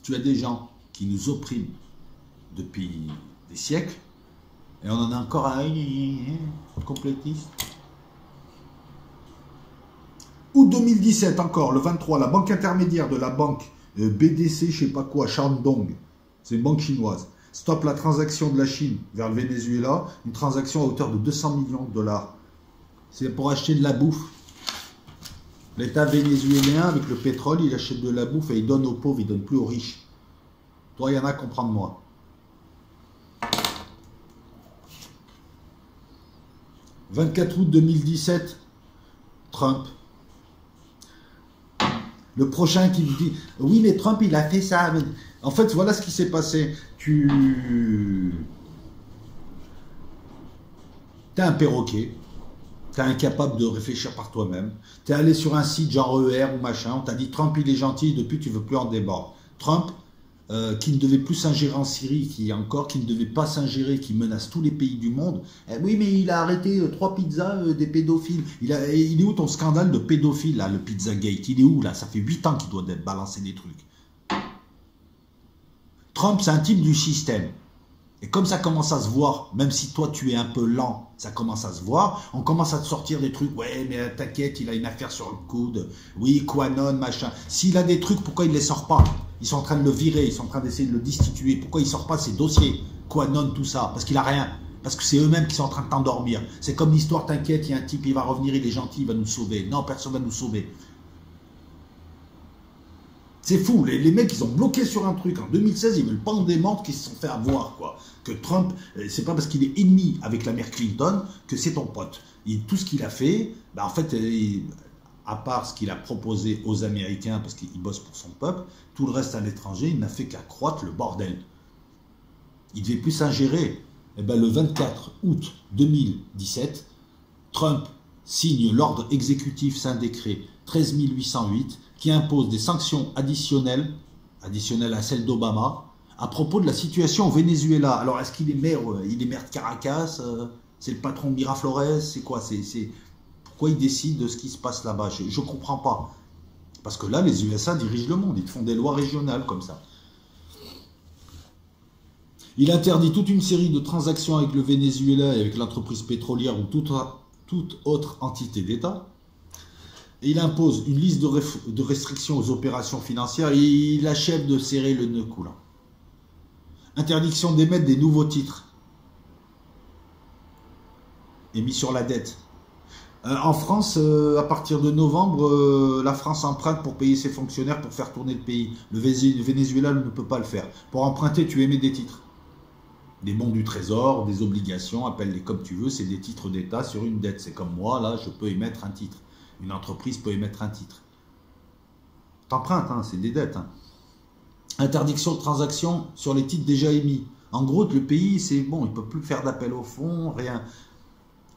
Tu as des gens qui nous oppriment depuis des siècles, et on en a encore un complétiste. Août 2017 encore, le 23, la banque intermédiaire de la banque BDC, je sais pas quoi, Shandong, c'est une banque chinoise, stoppe la transaction de la Chine vers le Venezuela, une transaction à hauteur de 200 millions de dollars. C'est pour acheter de la bouffe. L'État vénézuélien, avec le pétrole, il achète de la bouffe et il donne aux pauvres, il donne plus aux riches. Toi, il y en a, comprendre-moi. « 24 août 2017, Trump. Le prochain qui me dit « Oui, mais Trump, il a fait ça. » En fait, voilà ce qui s'est passé. Tu es un perroquet. Tu es incapable de réfléchir par toi-même. Tu es allé sur un site genre ER ou machin. On t'a dit « Trump, il est gentil. » Depuis, tu ne veux plus en déborder. Trump, qui ne devait plus s'ingérer en Syrie, qui ne devait pas s'ingérer, qui menace tous les pays du monde. Oui, mais il a arrêté 3 pizzas des pédophiles. Il est où ton scandale de pédophile, là, le Pizzagate? Il est où, là? Ça fait 8 ans qu'il doit balancer des trucs. Trump, c'est un type du système. Et comme ça commence à se voir, même si toi tu es un peu lent, ça commence à se voir, on commence à te sortir des trucs, ouais mais t'inquiète, il a une affaire sur le coude, oui, Quanon, machin. S'il a des trucs, pourquoi il les sort pas? Ils sont en train de le virer, ils sont en train d'essayer de le destituer. Pourquoi il sort pas ses dossiers? Quanon, tout ça, parce qu'il a rien. Parce que c'est eux-mêmes qui sont en train de t'endormir. C'est comme l'histoire, t'inquiète, il y a un type, il va revenir, il est gentil, il va nous sauver. Non, personne va nous sauver. C'est fou, les mecs, ils ont bloqué sur un truc. En 2016, ils veulent pas en démentir qu'ils se sont fait avoir, quoi. Que Trump, c'est pas parce qu'il est ennemi avec la mère Clinton que c'est ton pote. Et tout ce qu'il a fait, bah en fait, à part ce qu'il a proposé aux Américains, parce qu'il bosse pour son peuple, tout le reste à l'étranger, il n'a fait qu'accroître le bordel. Il ne devait plus s'ingérer. Et ben, le 24 août 2017, Trump signe l'ordre exécutif, c'est un décret 13 808, qui impose des sanctions additionnelles à celles d'Obama, à propos de la situation au Venezuela. Alors, est-ce qu'il est maire, de Caracas, c'est le patron de Miraflores, c'est quoi? Pourquoi il décide de ce qui se passe là-bas? Je ne comprends pas. Parce que là, les USA dirigent le monde, ils font des lois régionales comme ça. Il interdit toute une série de transactions avec le Venezuela et avec l'entreprise pétrolière ou toute autre entité d'État. Et il impose une liste de restrictions aux opérations financières et il achève de serrer le nœud coulant. Interdiction d'émettre des nouveaux titres émis sur la dette. En France, à partir de novembre, la France emprunte pour payer ses fonctionnaires pour faire tourner le pays. Le Venezuela ne peut pas le faire. Pour emprunter, tu émets des titres. Des bons du trésor, des obligations, appelle-les comme tu veux, c'est des titres d'État sur une dette. C'est comme moi, là, je peux émettre un titre. Une entreprise peut émettre un titre. T'empruntes, hein, c'est des dettes. Hein. Interdiction de transaction sur les titres déjà émis. En gros, le pays, c'est bon, il ne peut plus faire d'appel au fonds, rien.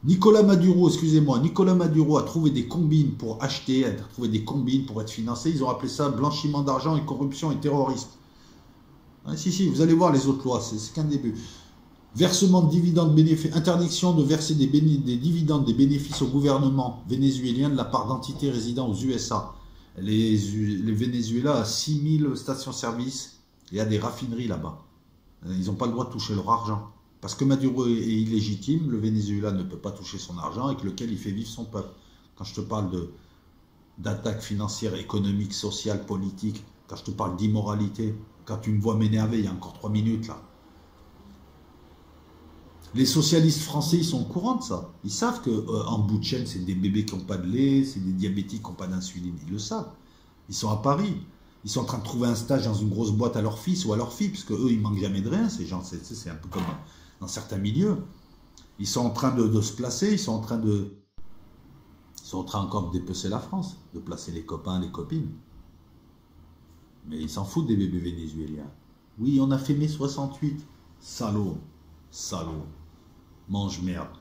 Nicolas Maduro a trouvé des combines pour acheter, a trouvé des combines pour être financé. Ils ont appelé ça blanchiment d'argent et corruption et terrorisme. Ah, si, vous allez voir les autres lois, c'est qu'un début. Versement de dividendes bénéfices, interdiction de verser des dividendes, des bénéfices au gouvernement vénézuélien de la part d'entités résidant aux USA. Les Venezuela a 6000 stations-service, il y a des raffineries là-bas. Ils n'ont pas le droit de toucher leur argent. Parce que Maduro est illégitime, le Venezuela ne peut pas toucher son argent avec lequel il fait vivre son peuple. Quand je te parle d'attaque financière, économique, sociale, politique, quand je te parle d'immoralité, quand tu me vois m'énerver, il y a encore 3 minutes là. Les socialistes français, ils sont au courant de ça. Ils savent qu'en bout de chaîne, c'est des bébés qui n'ont pas de lait, c'est des diabétiques qui n'ont pas d'insuline. Ils le savent. Ils sont à Paris. Ils sont en train de trouver un stage dans une grosse boîte à leur fils ou à leur fille, parce qu'eux, ils ne manquent jamais de rien, ces gens. C'est un peu comme dans certains milieux. Ils sont en train de se placer, ils sont en train encore de dépecer la France, de placer les copains, les copines. Mais ils s'en foutent des bébés vénézuéliens. Oui, on a fait mai 68. Salaud. Salaud. Mange merde.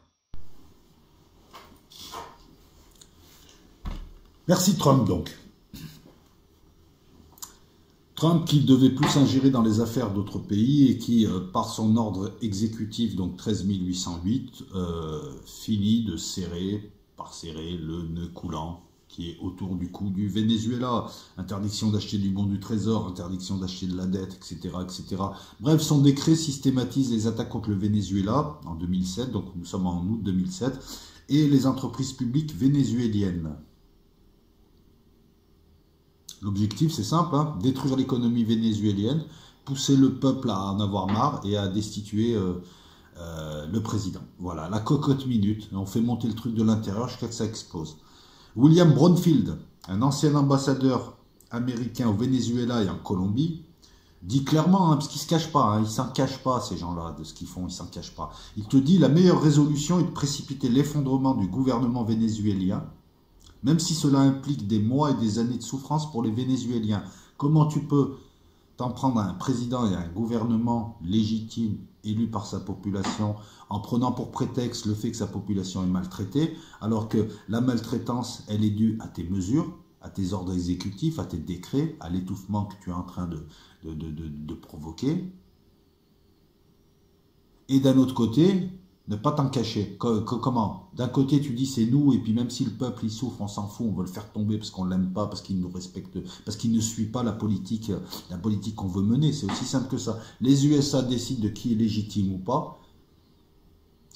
Merci Trump donc. Trump qui ne devait plus s'ingérer dans les affaires d'autres pays et qui, par son ordre exécutif, donc 13 808, finit de serrer le nœud coulant qui est autour du coût du Venezuela, interdiction d'acheter du bon du trésor, interdiction d'acheter de la dette, etc., etc. Bref, son décret systématise les attaques contre le Venezuela en 2007, donc nous sommes en août 2007, et les entreprises publiques vénézuéliennes. L'objectif, c'est simple, hein, détruire l'économie vénézuélienne, pousser le peuple à en avoir marre et à destituer le président. Voilà, la cocotte minute, on fait monter le truc de l'intérieur jusqu'à ce que ça explose. William Brownfield, un ancien ambassadeur américain au Venezuela et en Colombie, dit clairement, hein, parce qu'ils ne se cachent pas, hein, ils ne s'en cachent pas ces gens-là de ce qu'ils font, ils ne s'en cachent pas. Il te dit la meilleure résolution est de précipiter l'effondrement du gouvernement vénézuélien, même si cela implique des mois et des années de souffrance pour les Vénézuéliens. Comment tu peux t'en prendre à un président et à un gouvernement légitime, élu par sa population, en prenant pour prétexte le fait que sa population est maltraitée, alors que la maltraitance, elle est due à tes mesures, à tes ordres exécutifs, à tes décrets, à l'étouffement que tu es en train de provoquer. Et d'un autre côté, ne pas t'en cacher. Comment? D'un côté, tu dis c'est nous, et puis même si le peuple il souffre, on s'en fout, on veut le faire tomber parce qu'on ne l'aime pas, parce qu'il nous respecte, parce qu'il ne suit pas la politique qu'on veut mener. C'est aussi simple que ça. Les USA décident de qui est légitime ou pas.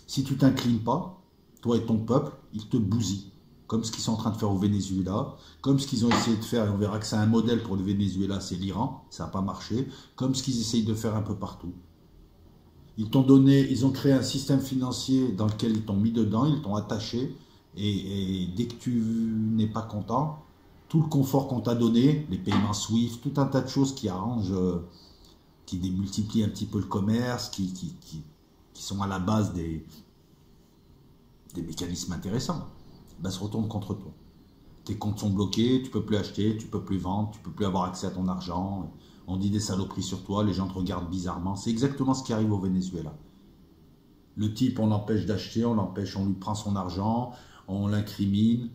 Si tu t'inclines pas, toi et ton peuple, ils te bousillent. Comme ce qu'ils sont en train de faire au Venezuela, comme ce qu'ils ont essayé de faire, et on verra que c'est un modèle pour le Venezuela, c'est l'Iran, ça n'a pas marché, comme ce qu'ils essayent de faire un peu partout. Ils t'ont donné, ils ont créé un système financier dans lequel ils t'ont mis dedans, ils t'ont attaché, et dès que tu n'es pas content, tout le confort qu'on t'a donné, les paiements SWIFT, tout un tas de choses qui arrangent, qui démultiplient un petit peu le commerce, qui sont à la base des mécanismes intéressants, ben, se retournent contre toi. Tes comptes sont bloqués, tu ne peux plus acheter, tu ne peux plus vendre, tu ne peux plus avoir accès à ton argent. On dit des saloperies sur toi, les gens te regardent bizarrement. C'est exactement ce qui arrive au Venezuela. Le type, on l'empêche d'acheter, on l'empêche, on lui prend son argent, on l'incrimine,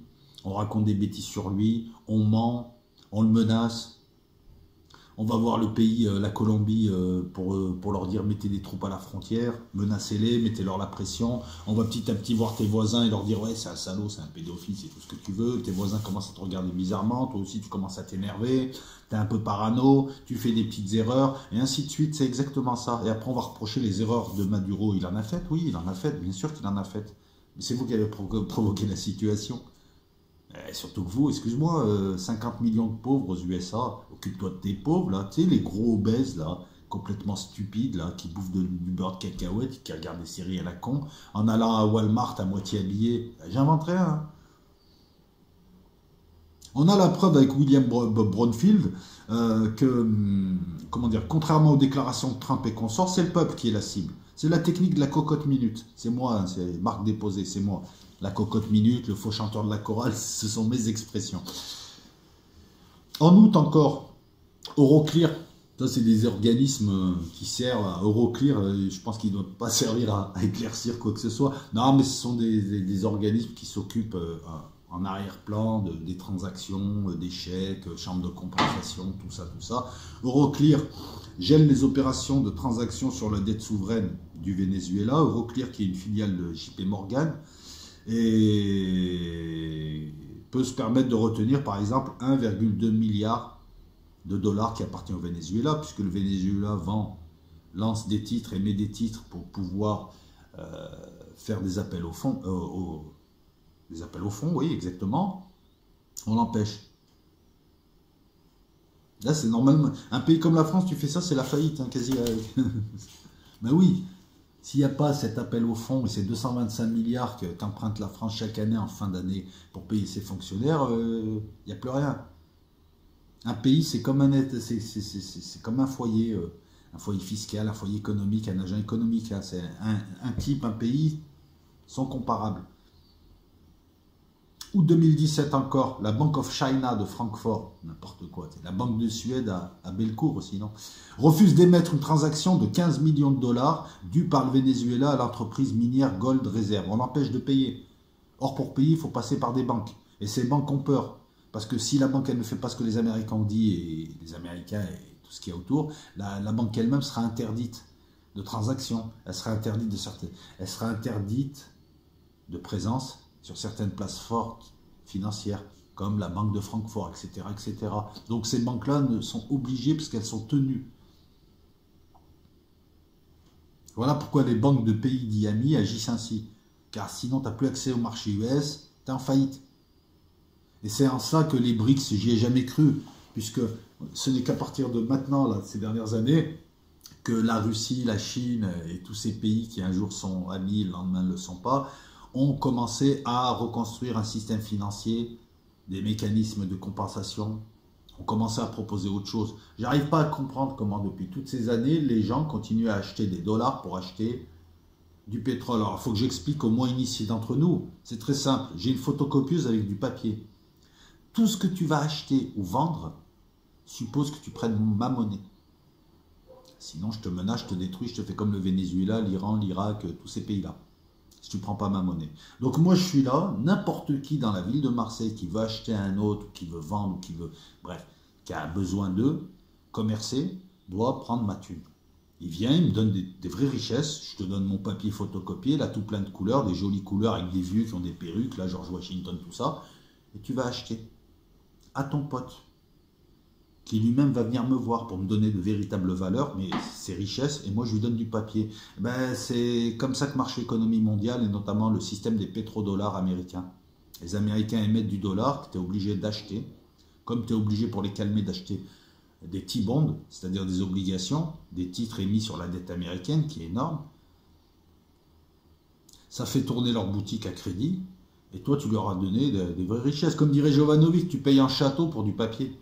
on raconte des bêtises sur lui, on ment, on le menace. On va voir le pays, la Colombie, pour leur dire mettez des troupes à la frontière, menacez-les, mettez-leur la pression. On va petit à petit voir tes voisins et leur dire ouais c'est un salaud, c'est un pédophile, c'est tout ce que tu veux. Tes voisins commencent à te regarder bizarrement, toi aussi tu commences à t'énerver, t'es un peu parano, tu fais des petites erreurs, et ainsi de suite, c'est exactement ça. Et après on va reprocher les erreurs de Maduro, il en a fait, oui il en a fait, bien sûr qu'il en a fait. Mais c'est vous qui avez provoqué la situation. Et surtout que vous, excuse-moi, 50 millions de pauvres aux USA, occupe-toi de tes pauvres, là, tu sais, les gros obèses, là, complètement stupides, là, qui bouffent du beurre de cacahuète, qui regardent des séries à la con, en allant à Walmart à moitié habillé. J'invente rien, hein. On a la preuve avec William Brownfield comment dire, contrairement aux déclarations de Trump et consorts, c'est le peuple qui est la cible. C'est la technique de la cocotte minute. C'est moi, hein, c'est Marc Déposé, c'est moi. La cocotte minute, le faux chanteur de la chorale, ce sont mes expressions. En août encore, Euroclear, ça c'est des organismes qui servent à Euroclear, je pense qu'ils ne doivent pas servir à éclaircir quoi que ce soit. Non, mais ce sont des organismes qui s'occupent en arrière-plan des transactions, des chèques, chambres de compensation, tout ça, tout ça. Euroclear gèle les opérations de transactions sur la dette souveraine du Venezuela. Euroclear qui est une filiale de JP Morgan, et peut se permettre de retenir par exemple 1,2 milliard de dollars qui appartient au Venezuela, puisque le Venezuela lance des titres, émet des titres pour pouvoir faire des appels au fonds, des appels au fonds, oui exactement, on l'empêche. Là c'est normalement, un pays comme la France, tu fais ça, c'est la faillite, hein, quasi. Ben oui. S'il n'y a pas cet appel au fonds et ces 225 milliards qu'emprunte la France chaque année en fin d'année pour payer ses fonctionnaires, il n'y a plus rien. Un pays, c'est comme comme un foyer fiscal, un foyer économique, un agent économique. Hein. C'est un type, un pays sont comparables. Août 2017 encore, la Bank of China de Francfort, n'importe quoi, la Banque de Suède à Bellecour aussi, non, refuse d'émettre une transaction de 15 millions de dollars due par le Venezuela à l'entreprise minière Gold Reserve. On l'empêche de payer. Or, pour payer, il faut passer par des banques. Et ces banques ont peur. Parce que si la banque elle ne fait pas ce que les Américains ont dit, et les Américains et tout ce qu'il y a autour, la banque elle-même sera interdite de transaction. Elle sera interdite de présence sur certaines places fortes financières. comme la Banque de Francfort, etc., etc. Donc ces banques-là sont obligées parce qu'elles sont tenues. Voilà pourquoi les banques de pays dits amis agissent ainsi. Car sinon, tu n'as plus accès au marché US, tu es en faillite. Et c'est en ça que les BRICS, j'y ai jamais cru, puisque ce n'est qu'à partir de maintenant, là, ces dernières années, que la Russie, la Chine et tous ces pays qui un jour sont amis, le lendemain ne le sont pas, ont commencé à reconstruire un système financier, des mécanismes de compensation, ont commencé à proposer autre chose. J'arrive pas à comprendre comment depuis toutes ces années, les gens continuent à acheter des dollars pour acheter du pétrole. Alors il faut que j'explique au moins initié d'entre nous. C'est très simple. J'ai une photocopieuse avec du papier. Tout ce que tu vas acheter ou vendre suppose que tu prennes ma monnaie. Sinon, je te menace, je te détruis, je te fais comme le Venezuela, l'Iran, l'Irak, tous ces pays-là. Si tu ne prends pas ma monnaie. Donc moi, je suis là, n'importe qui dans la ville de Marseille qui veut acheter un autre, ou qui veut vendre, ou qui veut, bref, qui a besoin d'eux, commercer, doit prendre ma thune. Il vient, il me donne des vraies richesses, je te donne mon papier photocopié, là, tout plein de couleurs, des jolies couleurs avec des vieux qui ont des perruques, là, George Washington, tout ça, et tu vas acheter à ton pote, qui lui-même va venir me voir pour me donner de véritables valeurs, mais ses richesses, et moi je lui donne du papier. Ben, c'est comme ça que marche l'économie mondiale, et notamment le système des pétrodollars américains. Les Américains émettent du dollar que tu es obligé d'acheter, comme tu es obligé pour les calmer d'acheter des T-bonds, c'est-à-dire des obligations, des titres émis sur la dette américaine, qui est énorme. Ça fait tourner leur boutique à crédit, et toi tu leur as donné des vraies richesses. Comme dirait Jovanovic, tu payes un château pour du papier.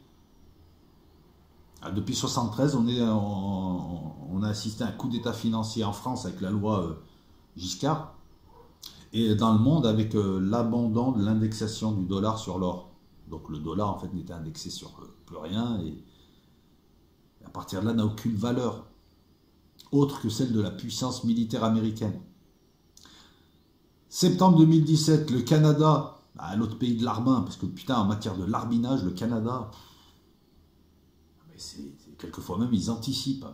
Depuis 1973, on a assisté à un coup d'état financier en France avec la loi Giscard, et dans le monde avec l'abandon de l'indexation du dollar sur l'or. Donc le dollar en fait n'était indexé sur plus rien, et à partir de là n'a aucune valeur autre que celle de la puissance militaire américaine. Septembre 2017, le Canada, l'autre pays de l'Arbin, parce que putain en matière de larbinage, le Canada... quelquefois même ils anticipent.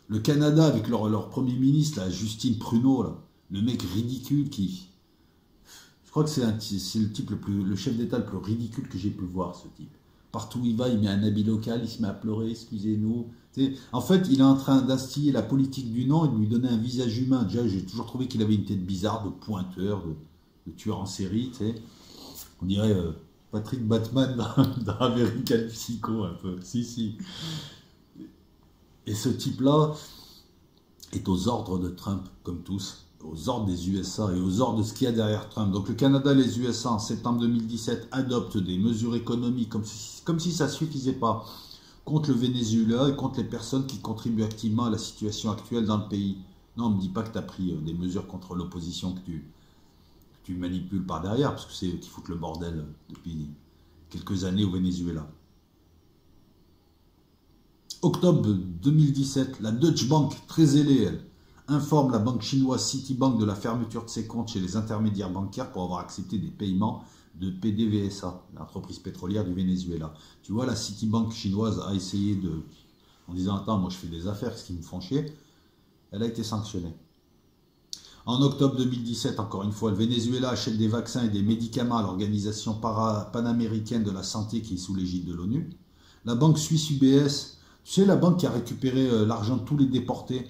Le Canada avec leur premier ministre, là, Justin Trudeau, là, le mec ridicule qui... Je crois que c'est le type le chef d'État le plus ridicule que j'ai pu voir, ce type. Partout où il va, il met un habit local, il se met à pleurer, excusez-nous. En fait, il est en train d'instiller la politique du non et de lui donner un visage humain. Déjà, j'ai toujours trouvé qu'il avait une tête bizarre de pointeur, de tueur en série. T'sais. On dirait... Patrick Batman dans American Psycho, un peu. Si. Et ce type-là est aux ordres de Trump, comme tous, aux ordres des USA et aux ordres de ce qu'il y a derrière Trump. Donc le Canada et les USA, en septembre 2017, adoptent des mesures économiques comme si ça ne suffisait pas contre le Venezuela et contre les personnes qui contribuent activement à la situation actuelle dans le pays. Non, ne me dis pas que tu as pris des mesures contre l'opposition que tu manipules par derrière, parce que c'est eux qui foutent le bordel depuis quelques années au Venezuela. Octobre 2017, la Deutsche Bank, très zélée, elle, informe la banque chinoise Citibank de la fermeture de ses comptes chez les intermédiaires bancaires pour avoir accepté des paiements de PDVSA, l'entreprise pétrolière du Venezuela. Tu vois, la Citibank chinoise a essayé en disant « Attends, moi je fais des affaires, ce qui me font chier », elle a été sanctionnée. En octobre 2017, encore une fois, le Venezuela achète des vaccins et des médicaments à l'Organisation panaméricaine de la santé qui est sous l'égide de l'ONU. La banque suisse UBS, tu sais, la banque qui a récupéré l'argent de tous les déportés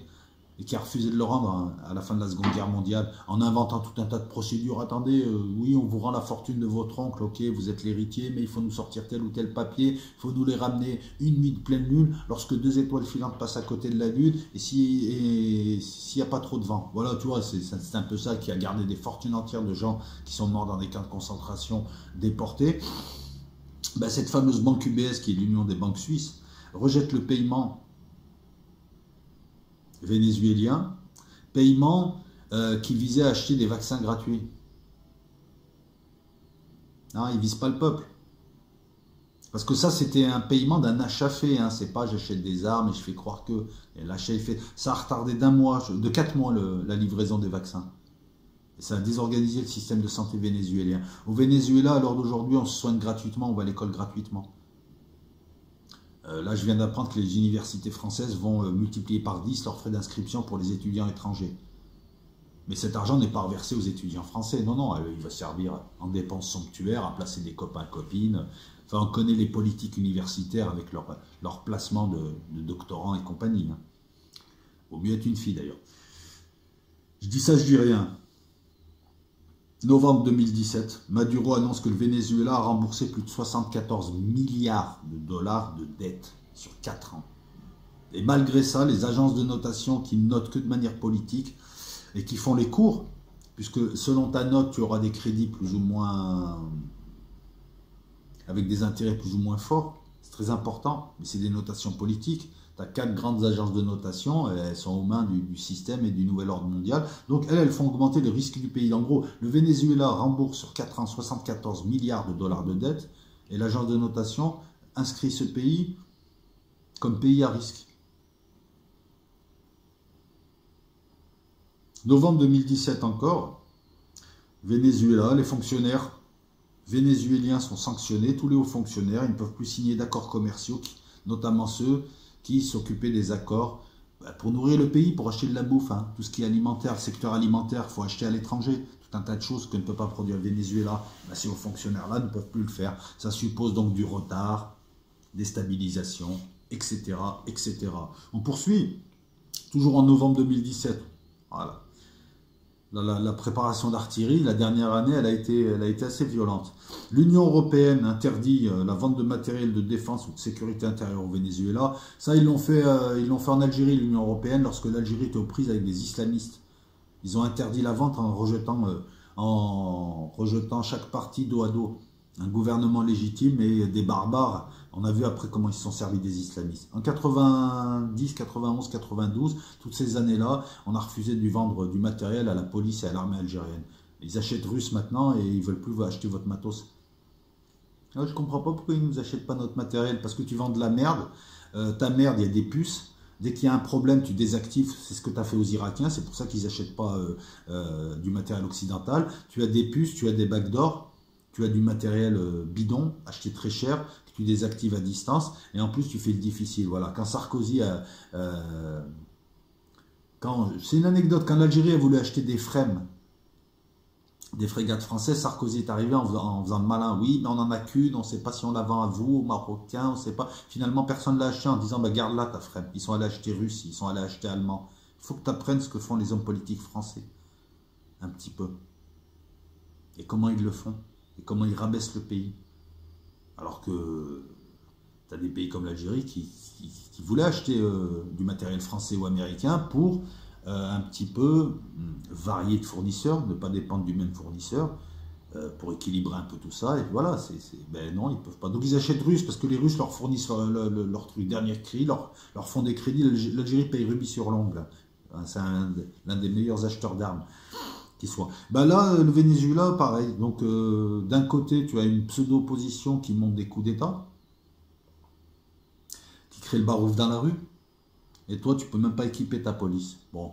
et qui a refusé de le rendre à la fin de la Seconde Guerre mondiale en inventant tout un tas de procédures. Attendez, oui, on vous rend la fortune de votre oncle, ok, vous êtes l'héritier, mais il faut nous sortir tel ou tel papier, il faut nous les ramener une nuit de pleine lune, lorsque 2 étoiles filantes passent à côté de la lune, et s'il n'y a pas trop de vent. Voilà, tu vois, c'est un peu ça qui a gardé des fortunes entières de gens qui sont morts dans des camps de concentration déportés. Ben, cette fameuse banque UBS, qui est l'union des banques suisses, rejette le paiement vénézuélien, paiement qui visait à acheter des vaccins gratuits. Non, ils ne visent pas le peuple. Parce que ça, c'était un paiement d'un achat fait. Hein. C'est pas j'achète des armes et je fais croire que l'achat est fait. Ça a retardé de 4 mois la livraison des vaccins. Et ça a désorganisé le système de santé vénézuélien. Au Venezuela, à l'heure d'aujourd'hui, on se soigne gratuitement, on va à l'école gratuitement. Là, je viens d'apprendre que les universités françaises vont multiplier par 10 leurs frais d'inscription pour les étudiants étrangers. Mais cet argent n'est pas reversé aux étudiants français. Non, non, il va servir en dépenses somptuaires, à placer des copains, copines. Enfin, on connaît les politiques universitaires avec leur placement de doctorants et compagnie. Hein. Vaut mieux être une fille d'ailleurs. Je dis ça, je dis rien. Novembre 2017, Maduro annonce que le Venezuela a remboursé plus de 74 milliards de dollars de dettes sur 4 ans. Et malgré ça, les agences de notation qui notent que de manière politique et qui font les cours, puisque selon ta note, tu auras des crédits plus ou moins avec des intérêts plus ou moins forts, c'est très important, mais c'est des notations politiques. Tu as 4 grandes agences de notation, elles sont aux mains du système et du nouvel ordre mondial. Donc elles font augmenter le risque du pays. En gros, le Venezuela rembourse sur 4 ans 74 milliards de dollars de dettes, et l'agence de notation inscrit ce pays comme pays à risque. Novembre 2017 encore, Venezuela, les fonctionnaires vénézuéliens sont sanctionnés, tous les hauts fonctionnaires, ils ne peuvent plus signer d'accords commerciaux, notamment ceux qui s'occupaient des accords pour nourrir le pays, pour acheter de la bouffe, hein. Tout ce qui est alimentaire, le secteur alimentaire, il faut acheter à l'étranger, tout un tas de choses que ne peut pas produire le Venezuela, ces hauts fonctionnaires-là ne peuvent plus le faire. Ça suppose donc du retard, des stabilisations, etc., etc. On poursuit, toujours en novembre 2017, voilà. La préparation d'artillerie, la dernière année, elle a été assez violente. L'Union européenne interdit la vente de matériel de défense ou de sécurité intérieure au Venezuela. Ça, ils l'ont fait en Algérie, l'Union européenne, lorsque l'Algérie était aux prises avec des islamistes. Ils ont interdit la vente en rejetant chaque partie dos à dos. Un gouvernement légitime et des barbares. On a vu après comment ils se sont servis des islamistes. En 90, 91, 92, toutes ces années-là, on a refusé de vendre du matériel à la police et à l'armée algérienne. Ils achètent russe maintenant et ils ne veulent plus acheter votre matos. Alors, je ne comprends pas pourquoi ils ne nous achètent pas notre matériel. Parce que tu vends de la merde. Ta merde, il y a des puces. Dès qu'il y a un problème, tu désactives. C'est ce que tu as fait aux Irakiens. C'est pour ça qu'ils n'achètent pas du matériel occidental. Tu as des puces, tu as des backdoors. Tu as du matériel bidon, acheté très cher, que tu désactives à distance, et en plus tu fais le difficile. Voilà. Quand Sarkozy a... c'est une anecdote, quand l'Algérie a voulu acheter des FREMM, des frégates françaises, Sarkozy est arrivé en faisant le malin. Oui, mais on n'en a qu'une, on ne sait pas si on la vend à vous, aux Marocains, on ne sait pas. Finalement, personne ne l'a acheté en disant, bah, garde-la ta FREMM. Ils sont allés acheter russe, ils sont allés acheter allemand. Il faut que tu apprennes ce que font les hommes politiques français. Un petit peu. Et comment ils le font. Et comment ils rabaissent le pays. Alors que tu as des pays comme l'Algérie qui voulaient acheter du matériel français ou américain pour un petit peu varier de fournisseurs, ne pas dépendre du même fournisseur, pour équilibrer un peu tout ça. Et voilà, ben non, ils ne peuvent pas. Donc ils achètent russe parce que les Russes leur fournissent leur truc, dernier cri, leur font des crédits. L'Algérie paye rubis sur l'ongle. C'est l'un des meilleurs acheteurs d'armes. Soit. Ben là, le Venezuela, pareil. Donc, d'un côté, tu as une pseudo-opposition qui monte des coups d'État, qui crée le barouf dans la rue, et toi, tu peux même pas équiper ta police. Bon,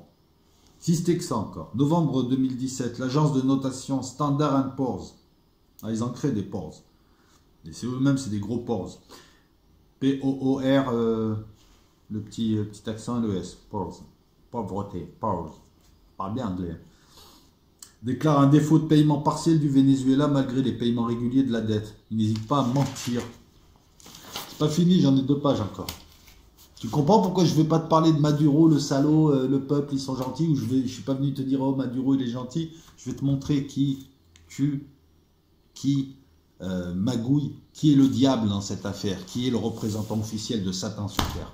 si c'était que ça encore. Novembre 2017, l'agence de notation Standard & Poor's. Ah, ils en créent des Poor's. Et c'est eux-mêmes, c'est des gros Poor's. P-O-O-R, le petit accent, le S. Poor's. Pauvreté. Poor's. Parle bien anglais. Déclare un défaut de paiement partiel du Venezuela malgré les paiements réguliers de la dette. Il n'hésite pas à mentir. C'est pas fini, j'en ai 2 pages encore. Tu comprends pourquoi je ne vais pas te parler de Maduro, le salaud, le peuple, ils sont gentils, ou je suis pas venu te dire, oh Maduro, il est gentil. Je vais te montrer qui tue, qui magouille, qui est le diable dans cette affaire, qui est le représentant officiel de Satan sur Terre.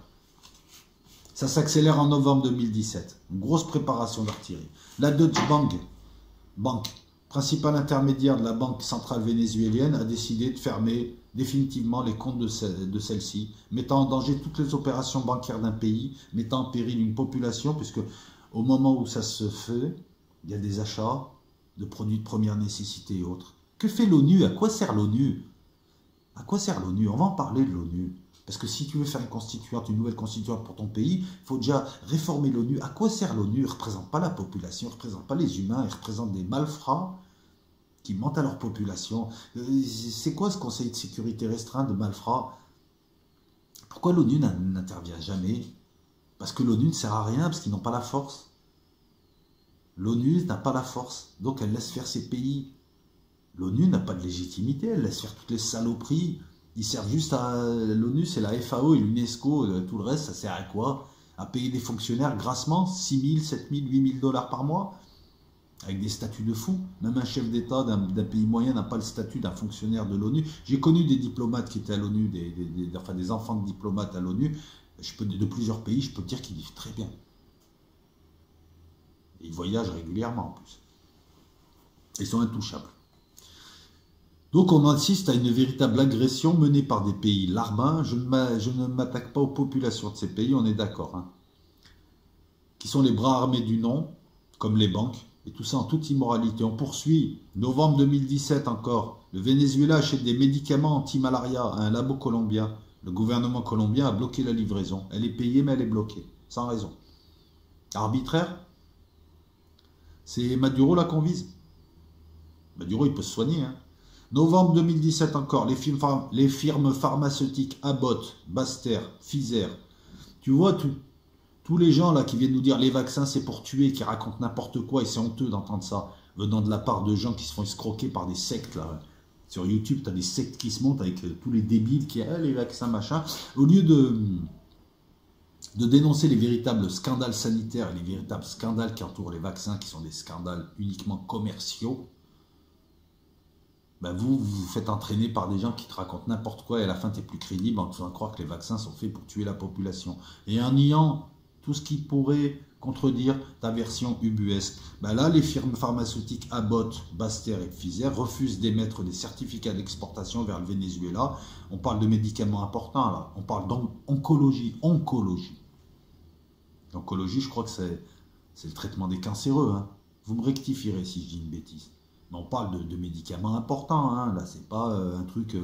Ça s'accélère en novembre 2017. Une grosse préparation d'artillerie. La Deutsche Bank, principal intermédiaire de la banque centrale vénézuélienne, a décidé de fermer définitivement les comptes de celle-ci, mettant en danger toutes les opérations bancaires d'un pays, mettant en péril une population, puisque au moment où ça se fait, il y a des achats de produits de première nécessité et autres. Que fait l'ONU? À quoi sert l'ONU? À quoi sert l'ONU? On va en parler de l'ONU. Parce que si tu veux faire une nouvelle constituante pour ton pays, il faut déjà réformer l'ONU. À quoi sert l'ONU? Il ne représente pas la population, il ne représente pas les humains, il représente des malfrats qui mentent à leur population. C'est quoi ce Conseil de sécurité restreint de malfrats? Pourquoi l'ONU n'intervient jamais? Parce que l'ONU ne sert à rien, parce qu'ils n'ont pas la force. L'ONU n'a pas la force, donc elle laisse faire ces pays. L'ONU n'a pas de légitimité, elle laisse faire toutes les saloperies. Ils servent juste à... L'ONU, c'est la FAO et l'UNESCO, tout le reste, ça sert à quoi? À payer des fonctionnaires grassement 6 000, 7 000, 8 000 dollars par mois, avec des statuts de fou. Même un chef d'État d'un pays moyen n'a pas le statut d'un fonctionnaire de l'ONU. J'ai connu des diplomates qui étaient à l'ONU, enfin des enfants de diplomates à l'ONU, de plusieurs pays, je peux te dire qu'ils vivent très bien. Et ils voyagent régulièrement en plus. Ils sont intouchables. Donc on assiste à une véritable agression menée par des pays larbins. Je ne m'attaque pas aux populations de ces pays, on est d'accord. Hein, qui sont les bras armés du non, comme les banques, et tout ça en toute immoralité. On poursuit. Novembre 2017 encore, le Venezuela achète des médicaments anti-malaria à un labo colombien. Le gouvernement colombien a bloqué la livraison. Elle est payée, mais elle est bloquée, sans raison. Arbitraire? C'est Maduro là qu'on vise. Maduro, il peut se soigner, hein. Novembre 2017 encore, les firmes pharmaceutiques Abbott, Baster, Pfizer. Tu vois, tous les gens là qui viennent nous dire les vaccins c'est pour tuer, qui racontent n'importe quoi, et c'est honteux d'entendre ça, venant de la part de gens qui se font escroquer par des sectes là. Sur YouTube, tu as des sectes qui se montent avec tous les débiles qui disent les vaccins machin. Au lieu de dénoncer les véritables scandales sanitaires et les véritables scandales qui entourent les vaccins, qui sont des scandales uniquement commerciaux, ben vous faites entraîner par des gens qui te racontent n'importe quoi et à la fin tu es plus crédible en te faisant croire que les vaccins sont faits pour tuer la population. Et en niant tout ce qui pourrait contredire ta version ubuesque. Ben là, les firmes pharmaceutiques Abbott, Baster et Pfizer refusent d'émettre des certificats d'exportation vers le Venezuela. On parle de médicaments importants là. On parle d'oncologie. Oncologie, je crois que c'est le traitement des cancéreux. Hein. Vous me rectifierez si je dis une bêtise. Mais on parle de médicaments importants. Hein. Là, c'est pas un truc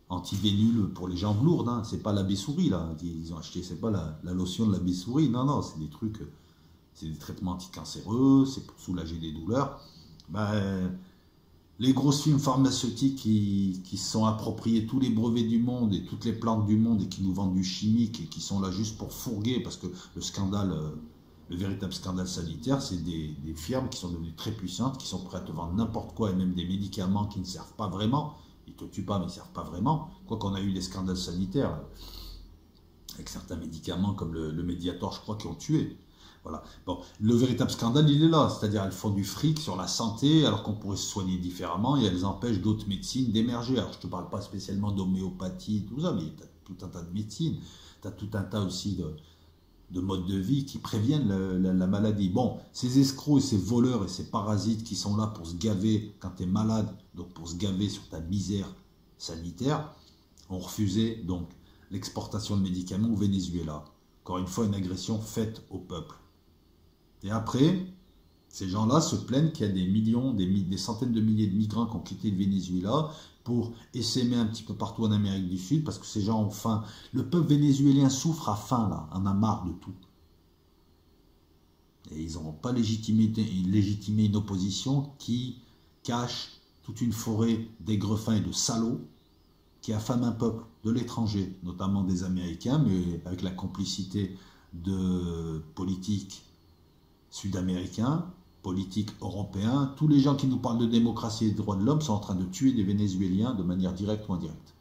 anti-vénule pour les jambes lourdes. Hein. C'est pas la baie-souris là. Ils ont acheté, c'est pas la lotion de la baie-souris. Non, non, c'est des trucs, c'est des traitements anticancéreux, c'est pour soulager des douleurs. Ben, les grosses firmes pharmaceutiques qui se sont appropriées tous les brevets du monde et toutes les plantes du monde et qui nous vendent du chimique et qui sont là juste pour fourguer parce que le scandale, le véritable scandale sanitaire, c'est des firmes qui sont devenues très puissantes, qui sont prêtes à te vendre n'importe quoi et même des médicaments qui ne servent pas vraiment. Ils ne te tuent pas mais ils ne servent pas vraiment. Quoi qu'on a eu des scandales sanitaires avec certains médicaments comme le Mediator, je crois, qui ont tué. Voilà. Bon, le véritable scandale, il est là. C'est-à-dire, elles font du fric sur la santé alors qu'on pourrait se soigner différemment et elles empêchent d'autres médecines d'émerger. Alors, je ne te parle pas spécialement d'homéopathie, tout ça, mais tu as tout un tas de médecines. Tu as tout un tas aussi de modes de vie qui préviennent la maladie. Bon, ces escrocs et ces voleurs et ces parasites qui sont là pour se gaver quand tu es malade, donc pour se gaver sur ta misère sanitaire, ont refusé donc l'exportation de médicaments au Venezuela. Encore une fois, une agression faite au peuple. Et après, ces gens-là se plaignent qu'il y a des millions, des centaines de milliers de migrants qui ont quitté le Venezuela pour essaimer un petit peu partout en Amérique du Sud, parce que ces gens ont faim. Le peuple vénézuélien souffre à faim, là, en a marre de tout. Et ils n'ont pas légitimé une opposition qui cache toute une forêt d'aigrefins et de salauds qui affame un peuple de l'étranger, notamment des Américains, mais avec la complicité de politiques sud-américains, politiques européens. Tous les gens qui nous parlent de démocratie et de droits de l'homme sont en train de tuer des Vénézuéliens de manière directe ou indirecte.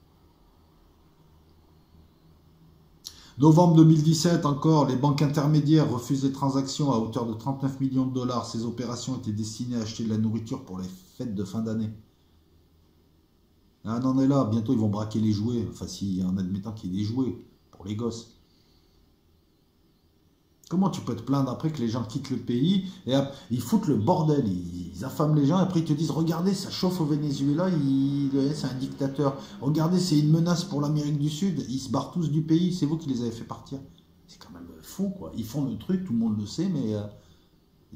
Novembre 2017, encore, les banques intermédiaires refusent les transactions à hauteur de 39 millions de dollars. Ces opérations étaient destinées à acheter de la nourriture pour les fêtes de fin d'année. Ah, on en est là, bientôt ils vont braquer les jouets, enfin en admettant qu'il y ait des jouets pour les gosses. Comment tu peux te plaindre après que les gens quittent le pays et ils foutent le bordel, ils affament les gens et après ils te disent regardez ça chauffe au Venezuela, c'est un dictateur, regardez c'est une menace pour l'Amérique du Sud, ils se barrent tous du pays, c'est vous qui les avez fait partir. C'est quand même fou quoi, ils font le truc, tout le monde le sait mais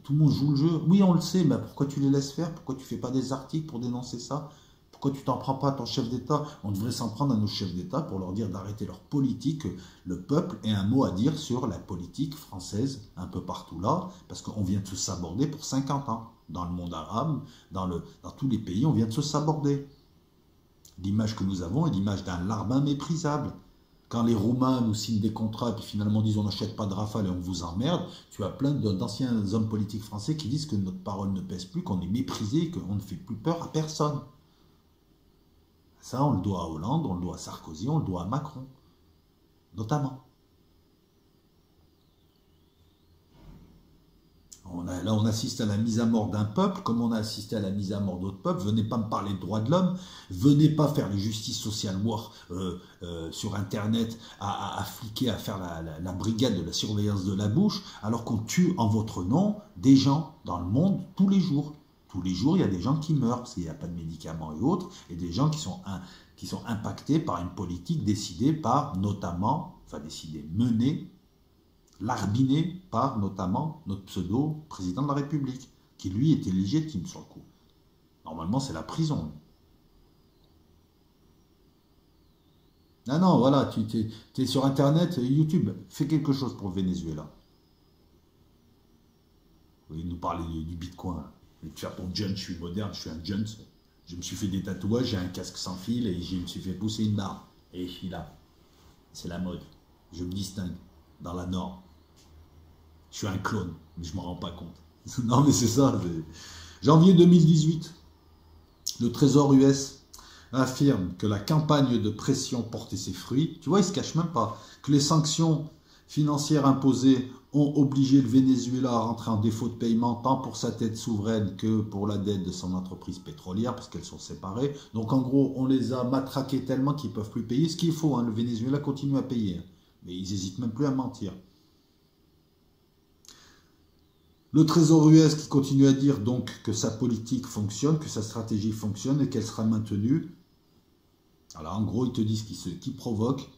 tout le monde joue le jeu. Oui on le sait, mais pourquoi tu les laisses faire, pourquoi tu fais pas des articles pour dénoncer ça? Pourquoi tu t'en prends pas à ton chef d'État? On devrait s'en prendre à nos chefs d'État pour leur dire d'arrêter leur politique. Le peuple ait un mot à dire sur la politique française un peu partout là, parce qu'on vient de se saborder pour 50 ans. Dans le monde arabe, dans tous les pays, on vient de se saborder. L'image que nous avons est l'image d'un larbin méprisable. Quand les Roumains nous signent des contrats, puis finalement disent on n'achète pas de Rafale et on vous emmerde, tu as plein d'anciens hommes politiques français qui disent que notre parole ne pèse plus, qu'on est méprisé, qu'on ne fait plus peur à personne. Ça, on le doit à Hollande, on le doit à Sarkozy, on le doit à Macron, notamment. Là, on assiste à la mise à mort d'un peuple, comme on a assisté à la mise à mort d'autres peuples. Venez pas me parler de droits de l'homme, venez pas faire les justice social war sur Internet, à fliquer, à faire la brigade de la surveillance de la bouche, alors qu'on tue en votre nom des gens dans le monde tous les jours. Tous les jours, il y a des gens qui meurent parce qu'il n'y a pas de médicaments et autres, et des gens qui sont impactés par une politique décidée par notamment, enfin décidée, menée, larbiné par notamment notre pseudo-président de la République, qui lui était légitime sur le coup. Normalement, c'est la prison. Ah non, voilà, tu es sur Internet, YouTube, fais quelque chose pour le Venezuela. Il nous parlait du Bitcoin. Et tu faire ton junk, je suis moderne, je suis un junk. Je me suis fait des tatouages, j'ai un casque sans fil et je me suis fait pousser une barbe. Et je suis là. C'est la mode. Je me distingue dans la norme. Je suis un clone, mais je ne m'en rends pas compte. Non, mais c'est ça. Janvier 2018, le Trésor US affirme que la campagne de pression portait ses fruits. Tu vois, il ne se cache même pas. Que les sanctions financières imposées ont obligé le Venezuela à rentrer en défaut de paiement, tant pour sa dette souveraine que pour la dette de son entreprise pétrolière, parce qu'elles sont séparées. Donc en gros, on les a matraqués tellement qu'ils ne peuvent plus payer. Ce qu'il faut, hein, le Venezuela continue à payer. Mais ils n'hésitent même plus à mentir. Le Trésor US qui continue à dire donc que sa politique fonctionne, que sa stratégie fonctionne et qu'elle sera maintenue. Alors en gros, ils te disent qu'ils provoquent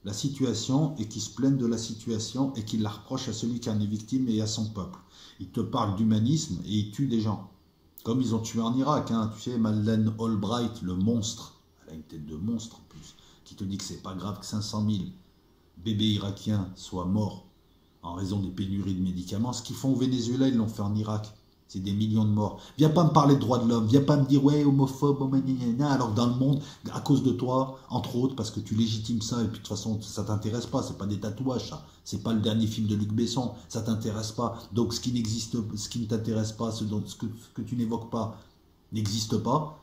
la situation et qui se plaignent de la situation et qui la reprochent à celui qui en est victime et à son peuple. Ils te parlent d'humanisme et ils tuent des gens. Comme ils ont tué en Irak, hein, tu sais, Madeleine Albright, le monstre, elle a une tête de monstre en plus, qui te dit que c'est pas grave que 500 000 bébés irakiens soient morts en raison des pénuries de médicaments. Ce qu'ils font au Venezuela, ils l'ont fait en Irak. C'est des millions de morts. Viens pas me parler de droits de l'homme. Viens pas me dire, ouais, homophobe, alors que dans le monde, à cause de toi, entre autres, parce que tu légitimes ça, et puis de toute façon, ça t'intéresse pas, c'est pas des tatouages, ça. C'est pas le dernier film de Luc Besson, ça t'intéresse pas. Donc ce qui ne t'intéresse pas, ce que tu n'évoques pas, n'existe pas.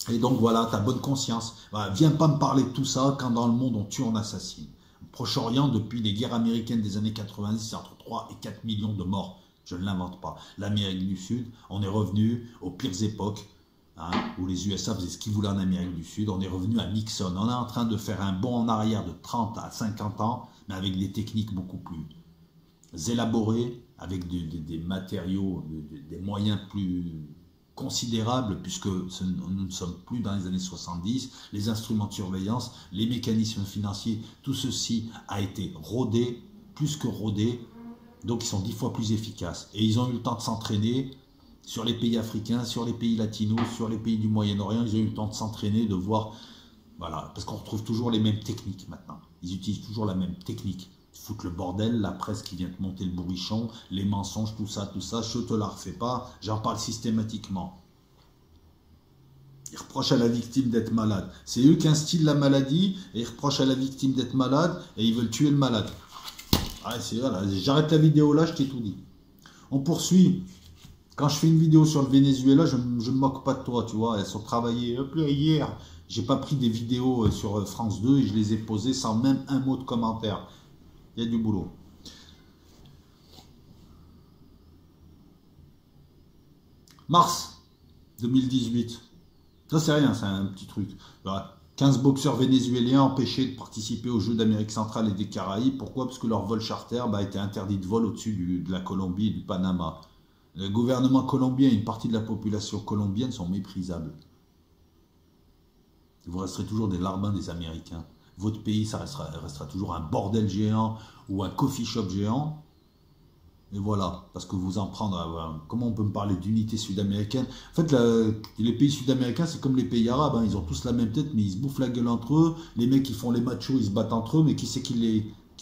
Et donc voilà, ta bonne conscience. Voilà, viens pas me parler de tout ça quand dans le monde on tue, on assassine. Proche-Orient, depuis les guerres américaines des années 90, c'est entre 3 et 4 millions de morts. Je ne l'invente pas. L'Amérique du Sud, on est revenu aux pires époques, hein, où les USA faisaient ce qu'ils voulaient en Amérique du Sud. On est revenu à Nixon. On est en train de faire un bond en arrière de 30 à 50 ans, mais avec des techniques beaucoup plus élaborées, avec des matériaux, des moyens plus considérables, puisque nous ne sommes plus dans les années 70, les instruments de surveillance, les mécanismes financiers, tout ceci a été rodé, plus que rodé, donc ils sont 10 fois plus efficaces. Et ils ont eu le temps de s'entraîner sur les pays africains, sur les pays latinos, sur les pays du Moyen-Orient, ils ont eu le temps de s'entraîner, de voir, voilà, parce qu'on retrouve toujours les mêmes techniques maintenant. Ils utilisent toujours la même technique. Ils foutent le bordel, la presse qui vient te monter le bourrichon, les mensonges, tout ça, je te la refais pas, j'en parle systématiquement. Ils reprochent à la victime d'être malade. C'est eux qui instillent la maladie, et ils reprochent à la victime d'être malade, et ils veulent tuer le malade. Ah, voilà. J'arrête la vidéo là, je t'ai tout dit. On poursuit. Quand je fais une vidéo sur le Venezuela, je ne me moque pas de toi, tu vois. Elles sont travaillées. Hier, j'ai pas pris des vidéos sur France 2 et je les ai posées sans même un mot de commentaire. Il y a du boulot. Mars 2018. Ça, c'est rien, c'est un petit truc. Voilà. 15 boxeurs vénézuéliens empêchés de participer aux Jeux d'Amérique centrale et des Caraïbes. Pourquoi? Parce que leur vol charter a été interdit de vol au-dessus de la Colombie et du Panama. Le gouvernement colombien et une partie de la population colombienne sont méprisables. Vous resterez toujours des larbins des Américains. Votre pays, ça restera toujours un bordel géant ou un coffee shop géant. Et voilà, parce que vous en prendre... Comment on peut me parler d'unité sud-américaine? En fait, les pays sud-américains, c'est comme les pays arabes. Hein, ils ont tous la même tête, mais ils se bouffent la gueule entre eux. Les mecs qui font les machos, ils se battent entre eux. Mais qui c'est qui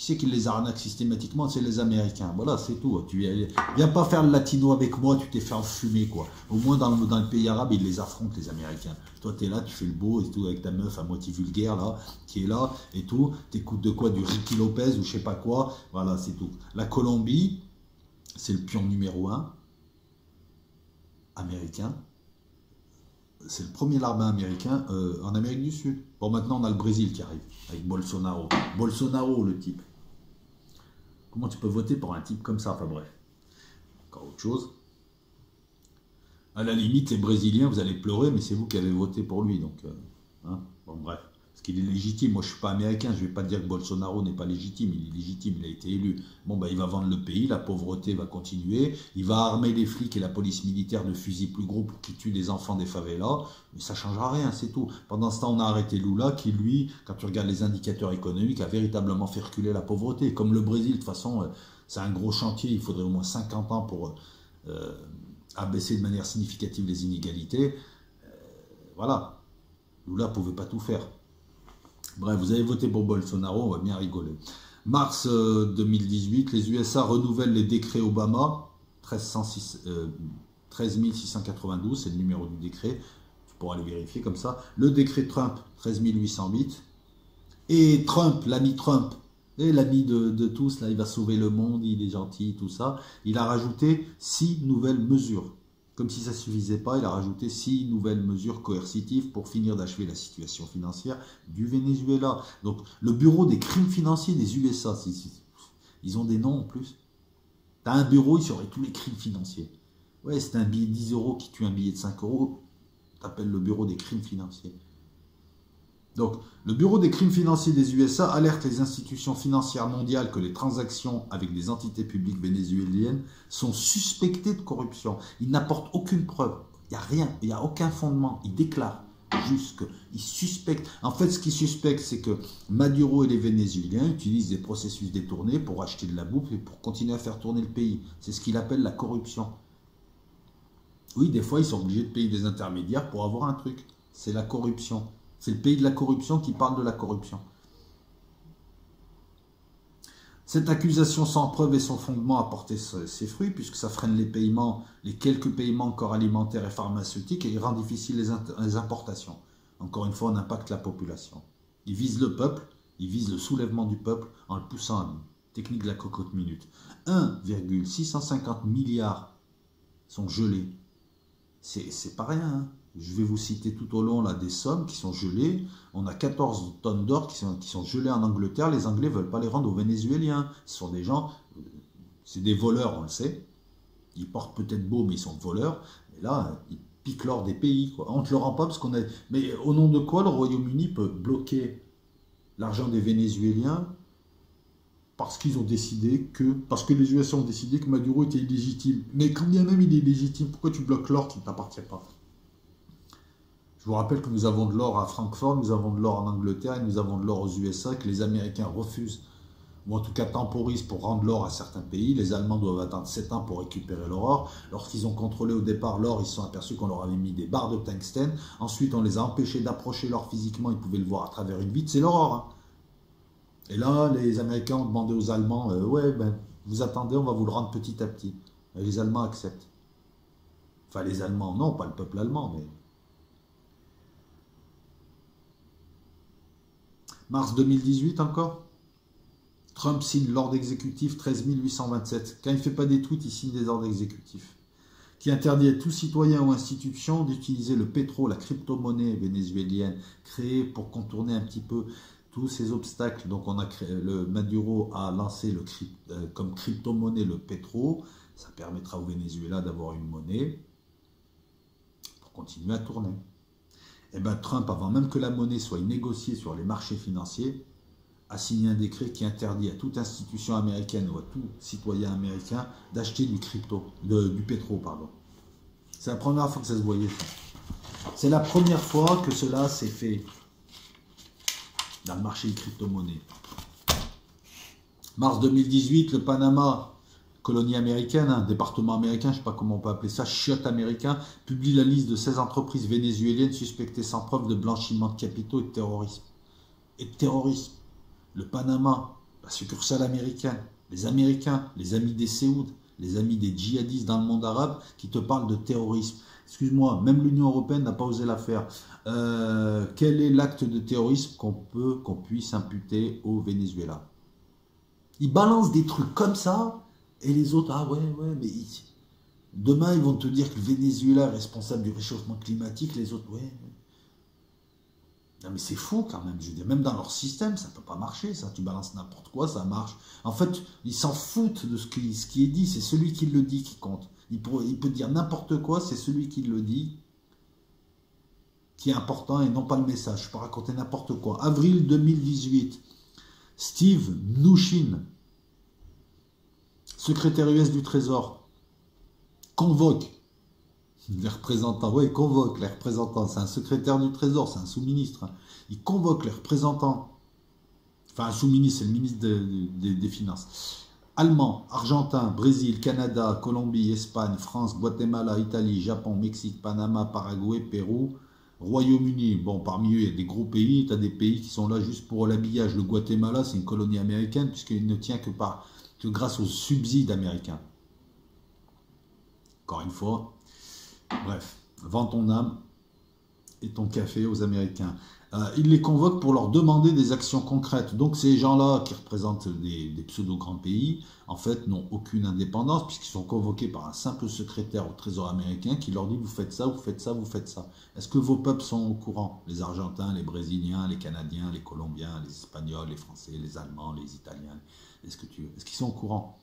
Qui c'est qui les arnaque systématiquement? C'est les Américains. Voilà, c'est tout. Tu viens pas faire le latino avec moi, tu t'es fait enfumer, quoi. Au moins, dans le pays arabe, ils les affrontent, les Américains. Toi, tu es là, tu fais le beau et tout, avec ta meuf à moitié vulgaire, là, qui est là, et tout. T'écoutes de quoi? Du Ricky Lopez ou je sais pas quoi. Voilà, c'est tout. La Colombie, c'est le pion numéro 1 américain. C'est le premier larbin américain en Amérique du Sud. Bon, maintenant, on a le Brésil qui arrive, avec Bolsonaro. Bolsonaro, le type. Comment tu peux voter pour un type comme ça? Enfin bref. Encore autre chose. À la limite, les Brésiliens, vous allez pleurer, mais c'est vous qui avez voté pour lui. Donc, hein, bon, bref. Parce qu'il est légitime. Moi, je ne suis pas américain. Je ne vais pas dire que Bolsonaro n'est pas légitime. Il est légitime. Il a été élu. Bon, ben, il va vendre le pays. La pauvreté va continuer. Il va armer les flics et la police militaire de fusils plus gros pour qu'ils tuent des enfants des favelas. Mais ça ne changera rien, c'est tout. Pendant ce temps, on a arrêté Lula qui, lui, quand tu regardes les indicateurs économiques, a véritablement fait reculer la pauvreté. Comme le Brésil, de toute façon, c'est un gros chantier. Il faudrait au moins 50 ans pour abaisser de manière significative les inégalités. Voilà. Lula ne pouvait pas tout faire. Bref, vous avez voté pour Bolsonaro, on va bien rigoler. Mars 2018, les USA renouvellent les décrets Obama, 13692, c'est le numéro du décret, tu pourras les vérifier comme ça. Le décret Trump, 13808. Et Trump, l'ami Trump, et l'ami de tous, là, il va sauver le monde, il est gentil, tout ça. Il a rajouté 6 nouvelles mesures. Comme si ça ne suffisait pas, il a rajouté 6 nouvelles mesures coercitives pour finir d'achever la situation financière du Venezuela. Donc, le bureau des crimes financiers des USA, ils ont des noms en plus. Tu as un bureau, il surveille tous les crimes financiers. Ouais, c'est un billet de 10 euros qui tue un billet de 5 euros. Tu appelles le bureau des crimes financiers. Donc, le bureau des crimes financiers des USA alerte les institutions financières mondiales que les transactions avec des entités publiques vénézuéliennes sont suspectées de corruption. Ils n'apportent aucune preuve. Il n'y a rien, il n'y a aucun fondement. Ils déclarent juste qu'ils suspectent. En fait, ce qu'ils suspectent, c'est que Maduro et les Vénézuéliens utilisent des processus détournés pour acheter de la bouffe et pour continuer à faire tourner le pays. C'est ce qu'il appelle la corruption. Oui, des fois, ils sont obligés de payer des intermédiaires pour avoir un truc. C'est la corruption. C'est le pays de la corruption qui parle de la corruption. Cette accusation sans preuve et sans fondement a porté ses fruits, puisque ça freine les paiements, les quelques paiements encore alimentaires et pharmaceutiques, et rend difficile les importations. Encore une fois, on impacte la population. Ils visent le peuple, ils visent le soulèvement du peuple en le poussant à bout. Technique de la cocotte minute. 1,650 milliards sont gelés. C'est pas rien, hein. Je vais vous citer tout au long là des sommes qui sont gelées. On a 14 tonnes d'or qui sont gelées en Angleterre. Les Anglais ne veulent pas les rendre aux Vénézuéliens. Ce sont des gens, c'est des voleurs, on le sait. Ils portent peut-être beau, mais ils sont voleurs. Et là, ils piquent l'or des pays, quoi. On ne te le rend pas parce qu'on a... Mais au nom de quoi le Royaume-Uni peut bloquer l'argent des Vénézuéliens? Parce qu'ils ont décidé que... Parce que les USA ont décidé que Maduro était illégitime. Mais quand bien même il est légitime, pourquoi tu bloques l'or qui ne t'appartient pas? Je vous rappelle que nous avons de l'or à Francfort, nous avons de l'or en Angleterre et nous avons de l'or aux USA, que les Américains refusent, ou en tout cas temporisent pour rendre l'or à certains pays. Les Allemands doivent attendre 7 ans pour récupérer leur or. Lorsqu'ils ont contrôlé au départ l'or, ils se sont aperçus qu'on leur avait mis des barres de tungstène. Ensuite, on les a empêchés d'approcher l'or physiquement, ils pouvaient le voir à travers une vitre, c'est leur or. Hein. Et là, les Américains ont demandé aux Allemands, ouais, ben, vous attendez, on va vous le rendre petit à petit. Et les Allemands acceptent. Enfin, les Allemands, non, pas le peuple allemand, mais... Mars 2018 encore, Trump signe l'ordre exécutif 13 827. Quand il ne fait pas des tweets, il signe des ordres exécutifs. Qui interdit à tout citoyen ou institution d'utiliser le pétrole, la crypto-monnaie vénézuélienne, créée pour contourner un petit peu tous ces obstacles. Donc on a créé, le Maduro a lancé comme crypto-monnaie le pétrole. Ça permettra au Venezuela d'avoir une monnaie pour continuer à tourner. Et bien Trump, avant même que la monnaie soit négociée sur les marchés financiers, a signé un décret qui interdit à toute institution américaine ou à tout citoyen américain d'acheter du pétrole, pardon. C'est la première fois que ça se voyait. C'est la première fois que cela s'est fait dans le marché des crypto-monnaies. Mars 2018, le Panama, colonie américaine, un département américain, je ne sais pas comment on peut appeler ça, chiotte américain, publie la liste de 16 entreprises vénézuéliennes suspectées sans preuve de blanchiment de capitaux et de terrorisme. Le Panama, La succursale américaine, les Américains, les amis des Séouds, les amis des djihadistes dans le monde arabe qui te parlent de terrorisme. Excuse-moi, même l'Union européenne n'a pas osé la faire. Quel est l'acte de terrorisme qu'on puisse imputer au Venezuela? Ils balancent des trucs comme ça, et les autres, ah ouais, mais demain ils vont te dire que le Venezuela est responsable du réchauffement climatique, les autres, ouais. Non mais c'est fou quand même, je veux dire, même dans leur système, ça peut pas marcher, ça, tu balances n'importe quoi, ça marche. En fait, ils s'en foutent de ce qui est dit, c'est celui qui le dit qui compte. Il peut dire n'importe quoi, c'est celui qui le dit qui est important et non pas le message. Je peux raconter n'importe quoi. Avril 2018, Steve Mnuchin, secrétaire US du Trésor, convoque les représentants, oui, convoque les représentants, c'est un secrétaire du Trésor, c'est un sous-ministre, hein. Il convoque les représentants, enfin un sous-ministre, c'est le ministre des Finances, allemands, argentins, Brésil, Canada, Colombie, Espagne, France, Guatemala, Italie, Japon, Mexique, Panama, Paraguay, Pérou, Royaume-Uni. Bon, parmi eux, il y a des gros pays, tu as des pays qui sont là juste pour l'habillage. Le Guatemala, c'est une colonie américaine, puisqu'il ne tient que grâce aux subsides américains. Encore une fois, bref, vends ton âme et ton café aux Américains. Il les convoque pour leur demander des actions concrètes. Donc ces gens-là, qui représentent des pseudo-grands pays, en fait, n'ont aucune indépendance, puisqu'ils sont convoqués par un simple secrétaire au Trésor américain qui leur dit « vous faites ça, vous faites ça, vous faites ça ». Est-ce que vos peuples sont au courant? Les Argentins, les Brésiliens, les Canadiens, les Colombiens, les Espagnols, les Français, les Allemands, les Italiens. Est-ce qu'ils sont au courant?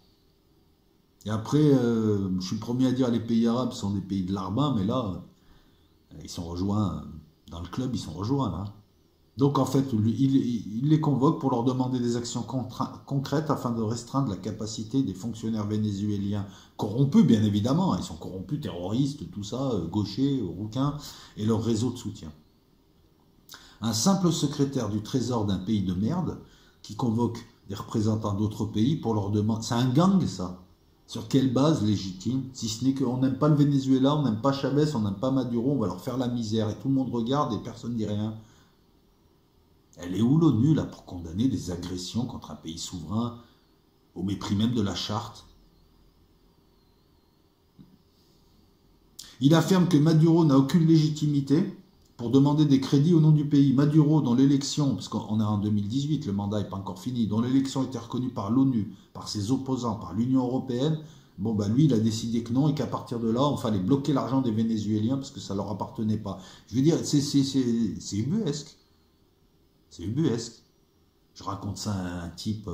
Et après, je suis le premier à dire les pays arabes sont des pays de larbin, mais là, ils sont rejoints, dans le club, ils sont rejoints là. Donc en fait, il les convoque pour leur demander des actions concrètes afin de restreindre la capacité des fonctionnaires vénézuéliens corrompus, bien évidemment, ils sont corrompus, terroristes, tout ça, gauchers, rouquins, et leur réseau de soutien. Un simple secrétaire du Trésor d'un pays de merde qui convoque des représentants d'autres pays pour leur demander... C'est un gang, ça. Sur quelle base légitime? Si ce n'est qu'on n'aime pas le Venezuela, on n'aime pas Chavez, on n'aime pas Maduro, on va leur faire la misère. Et tout le monde regarde et personne ne dit rien. Elle est où l'ONU là pour condamner des agressions contre un pays souverain au mépris même de la charte? Il affirme que Maduro n'a aucune légitimité pour demander des crédits au nom du pays. Maduro, dont l'élection, parce qu'on est en 2018, le mandat n'est pas encore fini, dont l'élection était reconnue par l'ONU, par ses opposants, par l'Union européenne, bon ben lui il a décidé que non et qu'à partir de là, on fallait bloquer l'argent des Vénézuéliens parce que ça ne leur appartenait pas. Je veux dire, c'est ubuesque. C'est ubuesque. Je raconte ça à un type,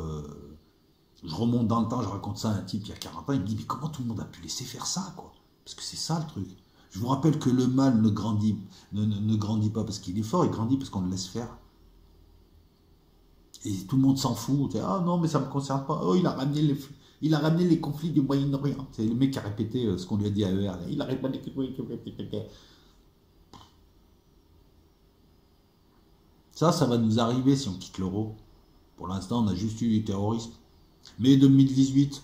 je remonte dans le temps, je raconte ça à un type il y a 40 ans, il me dit mais comment tout le monde a pu laisser faire ça quoi? Parce que c'est ça le truc. Je vous rappelle que le mal ne grandit pas parce qu'il est fort, il grandit parce qu'on le laisse faire. Et tout le monde s'en fout. Ah non mais ça ne me concerne pas. Oh il a ramené les conflits du Moyen-Orient. C'est le mec qui a répété ce qu'on lui a dit à ER. Il a répété. Ça va nous arriver si on quitte l'euro. Pour l'instant, on a juste eu du terrorisme. Mai 2018,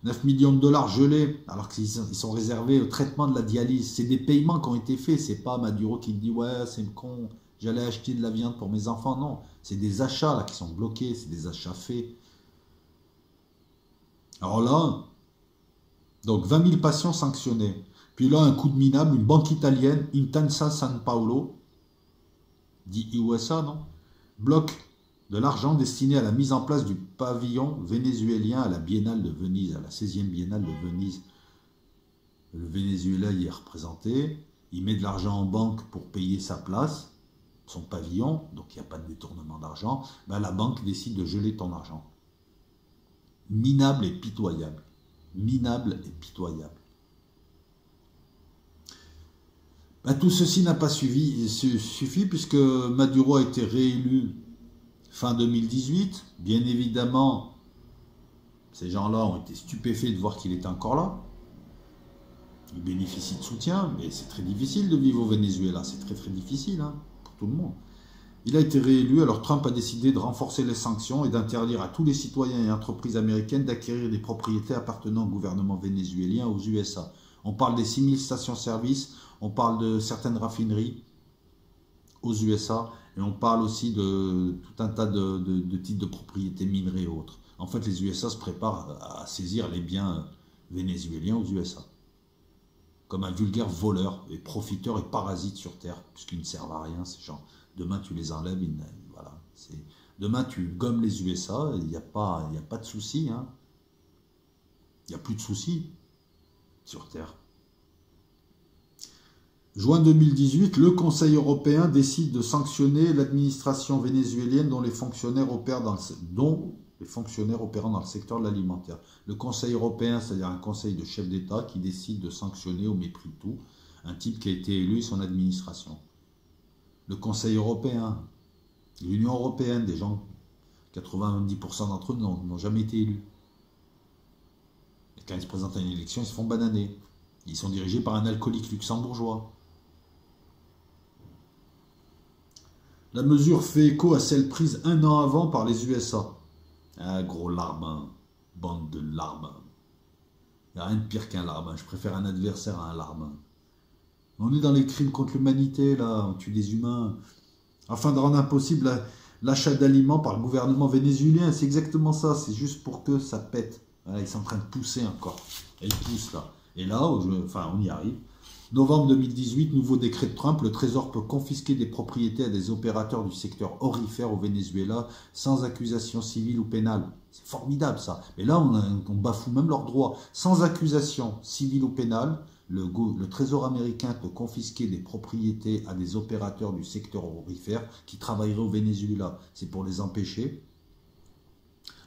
9 millions de dollars gelés, alors qu'ils sont réservés au traitement de la dialyse. C'est des paiements qui ont été faits. C'est pas Maduro qui dit « Ouais, c'est con, j'allais acheter de la viande pour mes enfants. » Non, c'est des achats là qui sont bloqués. C'est des achats faits. Alors là, donc 20 000 patients sanctionnés. Puis là, un coup de minable, une banque italienne, Intesa San Paolo, dit USA, non? Bloque de l'argent destiné à la mise en place du pavillon vénézuélien à la Biennale de Venise, à la 16e Biennale de Venise. Le Venezuela y est représenté, il met de l'argent en banque pour payer sa place, son pavillon, donc il n'y a pas de détournement d'argent, ben la banque décide de geler ton argent. Minable et pitoyable. Minable et pitoyable. Ben, tout ceci n'a pas suffi puisque Maduro a été réélu fin 2018. Bien évidemment, ces gens-là ont été stupéfaits de voir qu'il était encore là. Il bénéficie de soutien, mais c'est très difficile de vivre au Venezuela. C'est très très difficile hein, pour tout le monde. Il a été réélu, alors Trump a décidé de renforcer les sanctions et d'interdire à tous les citoyens et entreprises américaines d'acquérir des propriétés appartenant au gouvernement vénézuélien aux USA. On parle des 6000 stations-service, on parle de certaines raffineries aux USA, Et on parle aussi de tout un tas de titres de propriété minerais et autres. En fait, les USA se préparent à saisir les biens vénézuéliens aux USA. Comme un vulgaire voleur et profiteur et parasite sur Terre, puisqu'ils ne servent à rien, ces gens. Demain, tu les enlèves, voilà. Demain, tu gommes les USA, il n'y a pas de souci. Hein. Il n'y a plus de soucis sur Terre. Juin 2018, le Conseil européen décide de sanctionner l'administration vénézuélienne dont les fonctionnaires opèrent dans opérant dans le secteur de l'alimentaire. Le Conseil européen, c'est-à-dire un conseil de chefs d'État qui décide de sanctionner au mépris de tout un type qui a été élu et son administration. Le Conseil européen, l'Union européenne, des gens, 90% d'entre eux n'ont jamais été élus. Et quand ils se présentent à une élection, ils se font bananer. Ils sont dirigés par un alcoolique luxembourgeois. La mesure fait écho à celle prise un an avant par les USA. Ah, gros larbin, bande de larbins. Il n'y a rien de pire qu'un larbin. Je préfère un adversaire à un larbin. On est dans les crimes contre l'humanité, là. On tue des humains. Afin de rendre impossible l'achat d'aliments par le gouvernement vénézuélien. C'est exactement ça. C'est juste pour que ça pète. Voilà, ils sont en train de pousser encore. Et ils poussent, là. Et là, on y arrive. Novembre 2018, nouveau décret de Trump, le Trésor peut confisquer des propriétés à des opérateurs du secteur orifère au Venezuela sans accusation civile ou pénale. C'est formidable ça. Mais là, on bafoue même leurs droits. Sans accusation civile ou pénale, le Trésor américain peut confisquer des propriétés à des opérateurs du secteur orifère qui travailleraient au Venezuela. C'est pour les empêcher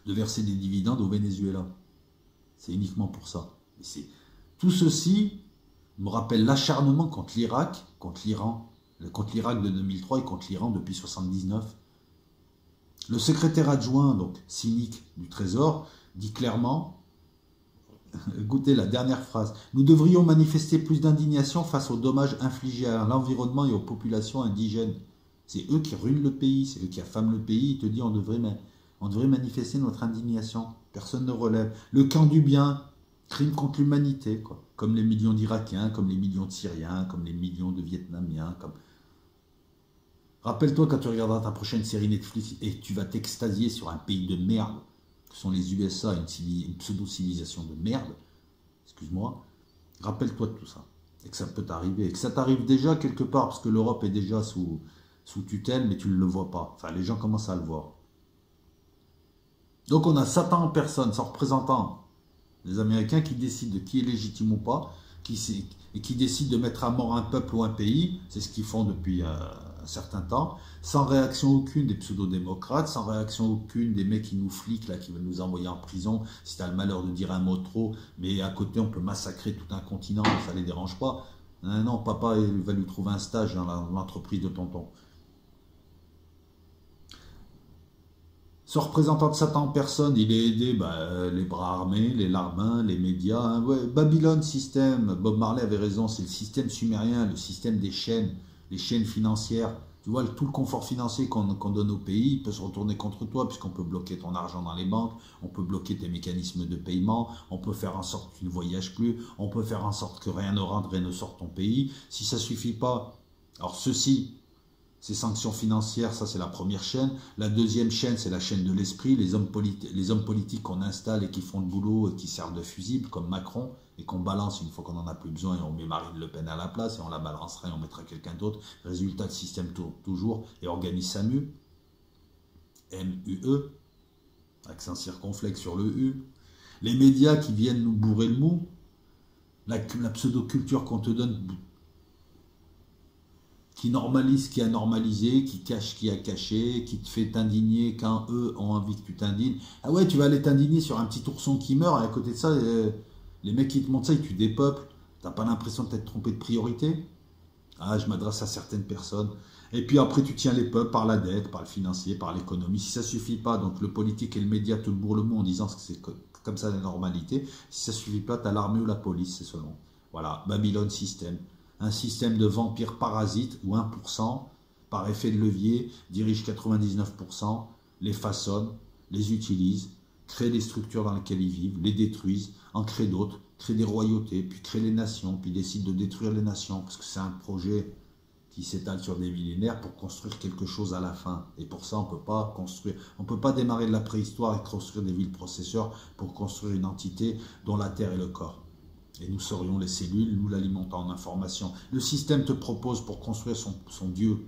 de verser des dividendes au Venezuela. C'est uniquement pour ça. Tout ceci me rappelle l'acharnement contre l'Irak, contre l'Iran, contre l'Irak de 2003 et contre l'Iran depuis 1979. Le secrétaire adjoint, donc cynique du Trésor, dit clairement, écoutez la dernière phrase, nous devrions manifester plus d'indignation face aux dommages infligés à l'environnement et aux populations indigènes. C'est eux qui ruinent le pays, c'est eux qui affament le pays. Il te dit on devrait manifester notre indignation. Personne ne relève. Le camp du bien, crime contre l'humanité, quoi. Comme les millions d'Irakiens, comme les millions de Syriens, comme les millions de Vietnamiens. Rappelle-toi quand tu regarderas ta prochaine série Netflix et tu vas t'extasier sur un pays de merde, que sont les USA, une pseudo-civilisation de merde, excuse-moi, rappelle-toi de tout ça. Et que ça peut t'arriver. Et que ça t'arrive déjà quelque part, parce que l'Europe est déjà sous tutelle, mais tu ne le vois pas. Enfin, les gens commencent à le voir. Donc on a Satan en personne, son représentant. Les Américains qui décident de qui est légitime ou pas, et qui décident de mettre à mort un peuple ou un pays, c'est ce qu'ils font depuis un certain temps, sans réaction aucune des pseudo-démocrates, sans réaction aucune des mecs qui nous fliquent, là, qui veulent nous envoyer en prison, si tu as le malheur de dire un mot trop, mais à côté on peut massacrer tout un continent, ça ne les dérange pas. Non, non, papa il va lui trouver un stage dans l'entreprise de tonton. Ce représentant de Satan en personne, il est aidé les bras armés, les larbins, les médias. Hein. Ouais, Babylone System, Bob Marley avait raison, c'est le système sumérien, le système des chaînes, les chaînes financières. Tu vois, tout le confort financier qu'on donne au pays, il peut se retourner contre toi, puisqu'on peut bloquer ton argent dans les banques, on peut bloquer tes mécanismes de paiement, on peut faire en sorte que tu ne voyages plus, on peut faire en sorte que rien ne rentre, rien ne sorte ton pays. Si ça ne suffit pas, alors ces sanctions financières, ça c'est la première chaîne. La deuxième chaîne, c'est la chaîne de l'esprit, les hommes politiques qu'on installe et qui font le boulot et qui servent de fusibles, comme Macron, et qu'on balance une fois qu'on n'en a plus besoin, et on met Marine Le Pen à la place, et on la balancera et on mettra quelqu'un d'autre. Résultat de système toujours, et organise SAMU, M-U-E, accent circonflexe sur le U. Les médias qui viennent nous bourrer le mou, la pseudo-culture qu'on te donne, qui normalise ce qui a normalisé, qui cache ce qui a caché, qui te fait t'indigner quand eux ont envie que tu t'indignes. Ah ouais, tu vas aller t'indigner sur un petit ourson qui meurt, et à côté de ça, les mecs qui te montrent ça, ils tuent des peuples. T'as pas l'impression de t'être trompé de priorité? Ah, je m'adresse à certaines personnes. Et puis après, tu tiens les peuples par la dette, par le financier, par l'économie. Si ça suffit pas, donc le politique et le média te bourrent le mot en disant que c'est comme ça la normalité. Si ça suffit pas, t'as l'armée ou la police, c'est selon. Voilà, Babylone System. Un système de vampires parasites où 1%, par effet de levier, dirige 99%, les façonne, les utilise, crée les structures dans lesquelles ils vivent, les détruisent, en crée d'autres, crée des royautés, puis crée les nations, puis décide de détruire les nations, parce que c'est un projet qui s'étale sur des millénaires pour construire quelque chose à la fin. Et pour ça, on peut pas construire, on peut pas démarrer de la préhistoire et construire des villes processeurs pour construire une entité dont la Terre est le corps. Et nous serions les cellules, nous l'alimentant en information. Le système te propose pour construire son Dieu,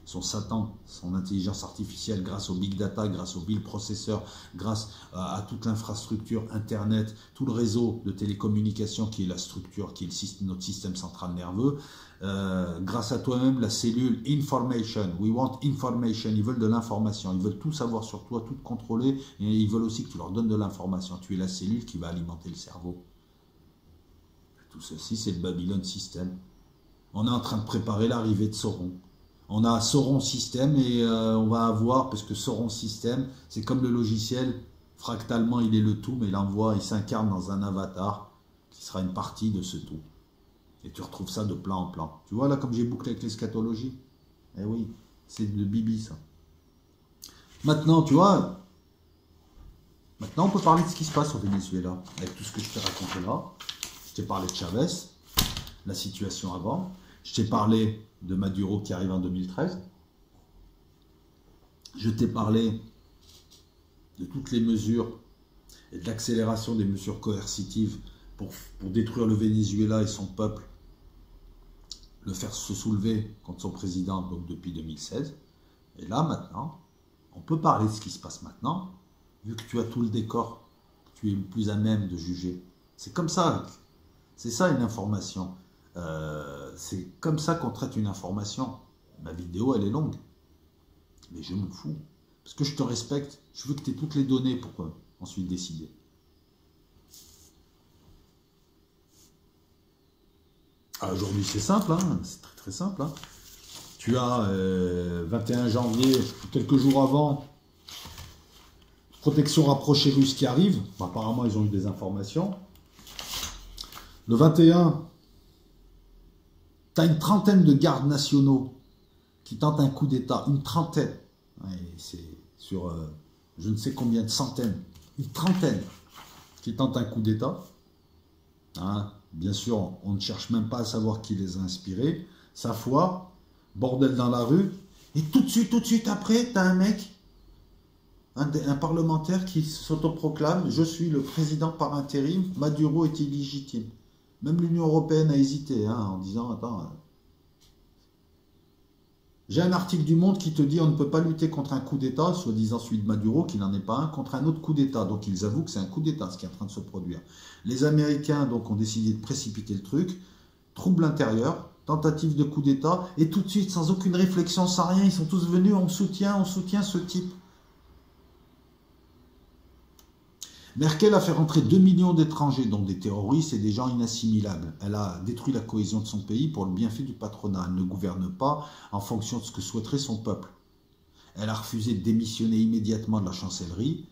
son Satan, son intelligence artificielle, grâce au big data, grâce au bill processeur, grâce à toute l'infrastructure Internet, tout le réseau de télécommunications qui est la structure, qui est notre système central nerveux, grâce à toi-même, la cellule information, we want information, ils veulent de l'information, ils veulent tout savoir sur toi, tout contrôler, et ils veulent aussi que tu leur donnes de l'information. Tu es la cellule qui va alimenter le cerveau. Tout ceci, c'est le Babylon System. On est en train de préparer l'arrivée de Sauron. On a Sauron System et on va avoir, parce que Sauron System, c'est comme le logiciel, fractalement il est le tout, mais il s'incarne dans un avatar qui sera une partie de ce tout. Et tu retrouves ça de plan en plan. Tu vois là comme j'ai bouclé avec l'eschatologie? Eh oui, c'est de Bibi ça. Maintenant, tu vois, maintenant on peut parler de ce qui se passe au Venezuela, avec tout ce que je t'ai raconté là. Je t'ai parlé de Chavez, la situation avant. Je t'ai parlé de Maduro qui arrive en 2013. Je t'ai parlé de toutes les mesures et de l'accélération des mesures coercitives pour détruire le Venezuela et son peuple, le faire se soulever contre son président donc depuis 2016. Et là, maintenant, on peut parler de ce qui se passe maintenant, vu que tu as tout le décor, tu es le plus à même de juger. C'est comme ça, c'est ça une information. C'est comme ça qu'on traite une information. Ma vidéo, elle est longue. Mais je m'en fous. Parce que je te respecte. Je veux que tu aies toutes les données pour ensuite décider. Aujourd'hui, c'est simple. Hein. C'est très très simple. Hein. Tu as 21 janvier, quelques jours avant, protection rapprochée russe qui arrive. Bon, apparemment, ils ont eu des informations. Le 21... tu as une trentaine de gardes nationaux qui tentent un coup d'État. Une trentaine. C'est sur je ne sais combien de centaines. Une trentaine qui tentent un coup d'État. Hein, bien sûr, on ne cherche même pas à savoir qui les a inspirés. Sa foi, bordel dans la rue. Et tout de suite après, tu as un mec, un parlementaire qui s'autoproclame « Je suis le président par intérim, Maduro est illégitime ». Même l'Union européenne a hésité en disant « Attends, j'ai un article du Monde qui te dit on ne peut pas lutter contre un coup d'État, soi-disant celui de Maduro, qui n'en est pas un, contre un autre coup d'État. » Donc ils avouent que c'est un coup d'État ce qui est en train de se produire. Les Américains donc ont décidé de précipiter le truc, trouble intérieur, tentative de coup d'État, et tout de suite, sans aucune réflexion, sans rien, ils sont tous venus, on soutient ce type. Merkel a fait rentrer 2 millions d'étrangers, dont des terroristes et des gens inassimilables. Elle a détruit la cohésion de son pays pour le bienfait du patronat. Elle ne gouverne pas en fonction de ce que souhaiterait son peuple. Elle a refusé de démissionner immédiatement de la chancellerie.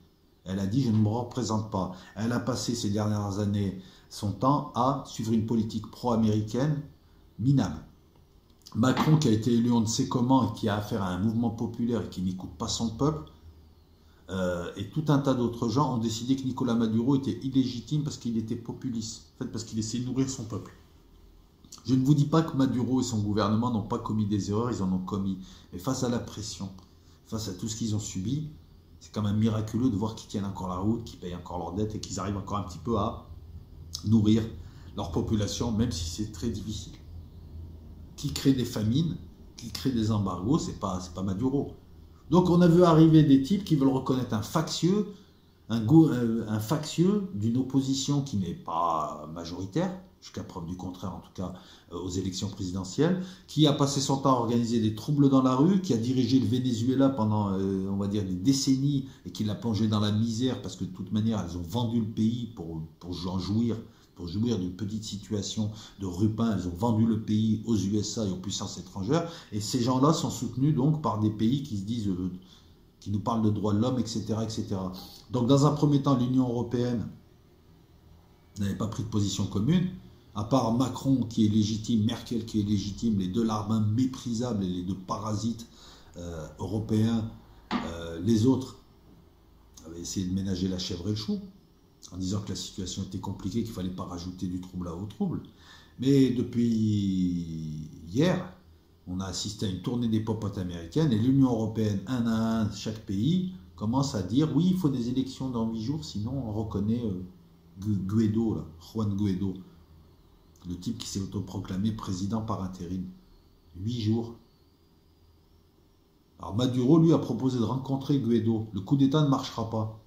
Elle a dit « je ne me représente pas ». Elle a passé ces dernières années son temps à suivre une politique pro-américaine minable. Macron, qui a été élu on ne sait comment et qui a affaire à un mouvement populaire et qui n'écoute pas son peuple, et tout un tas d'autres gens ont décidé que Nicolas Maduro était illégitime parce qu'il était populiste, en fait parce qu'il essayait de nourrir son peuple. Je ne vous dis pas que Maduro et son gouvernement n'ont pas commis des erreurs, ils en ont commis. Mais face à la pression, face à tout ce qu'ils ont subi, c'est quand même miraculeux de voir qu'ils tiennent encore la route, qu'ils payent encore leurs dettes et qu'ils arrivent encore un petit peu à nourrir leur population, même si c'est très difficile. Qui crée des famines, qui crée des embargos, c'est pas Maduro. Donc on a vu arriver des types qui veulent reconnaître un factieux d'une opposition qui n'est pas majoritaire, jusqu'à preuve du contraire en tout cas aux élections présidentielles, qui a passé son temps à organiser des troubles dans la rue, qui a dirigé le Venezuela pendant on va dire des décennies et qui l'a plongé dans la misère parce que de toute manière elles ont vendu le pays pour en jouir. Pour jouir d'une petite situation de rupin, elles ont vendu le pays aux USA et aux puissances étrangères. Et ces gens-là sont soutenus donc par des pays qui se disent, qui nous parlent de droits de l'homme, etc., etc. Donc dans un premier temps, l'Union européenne n'avait pas pris de position commune, à part Macron qui est légitime, Merkel qui est légitime, les deux larbins méprisables et les deux parasites européens, les autres avaient essayé de ménager la chèvre et le chou, en disant que la situation était compliquée, qu'il ne fallait pas rajouter du trouble au trouble. Mais depuis hier, On a assisté à une tournée des popotes américaines et l'Union européenne, un à un, chaque pays, commence à dire oui, il faut des élections dans 8 jours, sinon on reconnaît Guaido, là, Juan Guaido, le type qui s'est autoproclamé président par intérim. 8 jours. Alors Maduro, lui, a proposé de rencontrer Guaido. Le coup d'État ne marchera pas.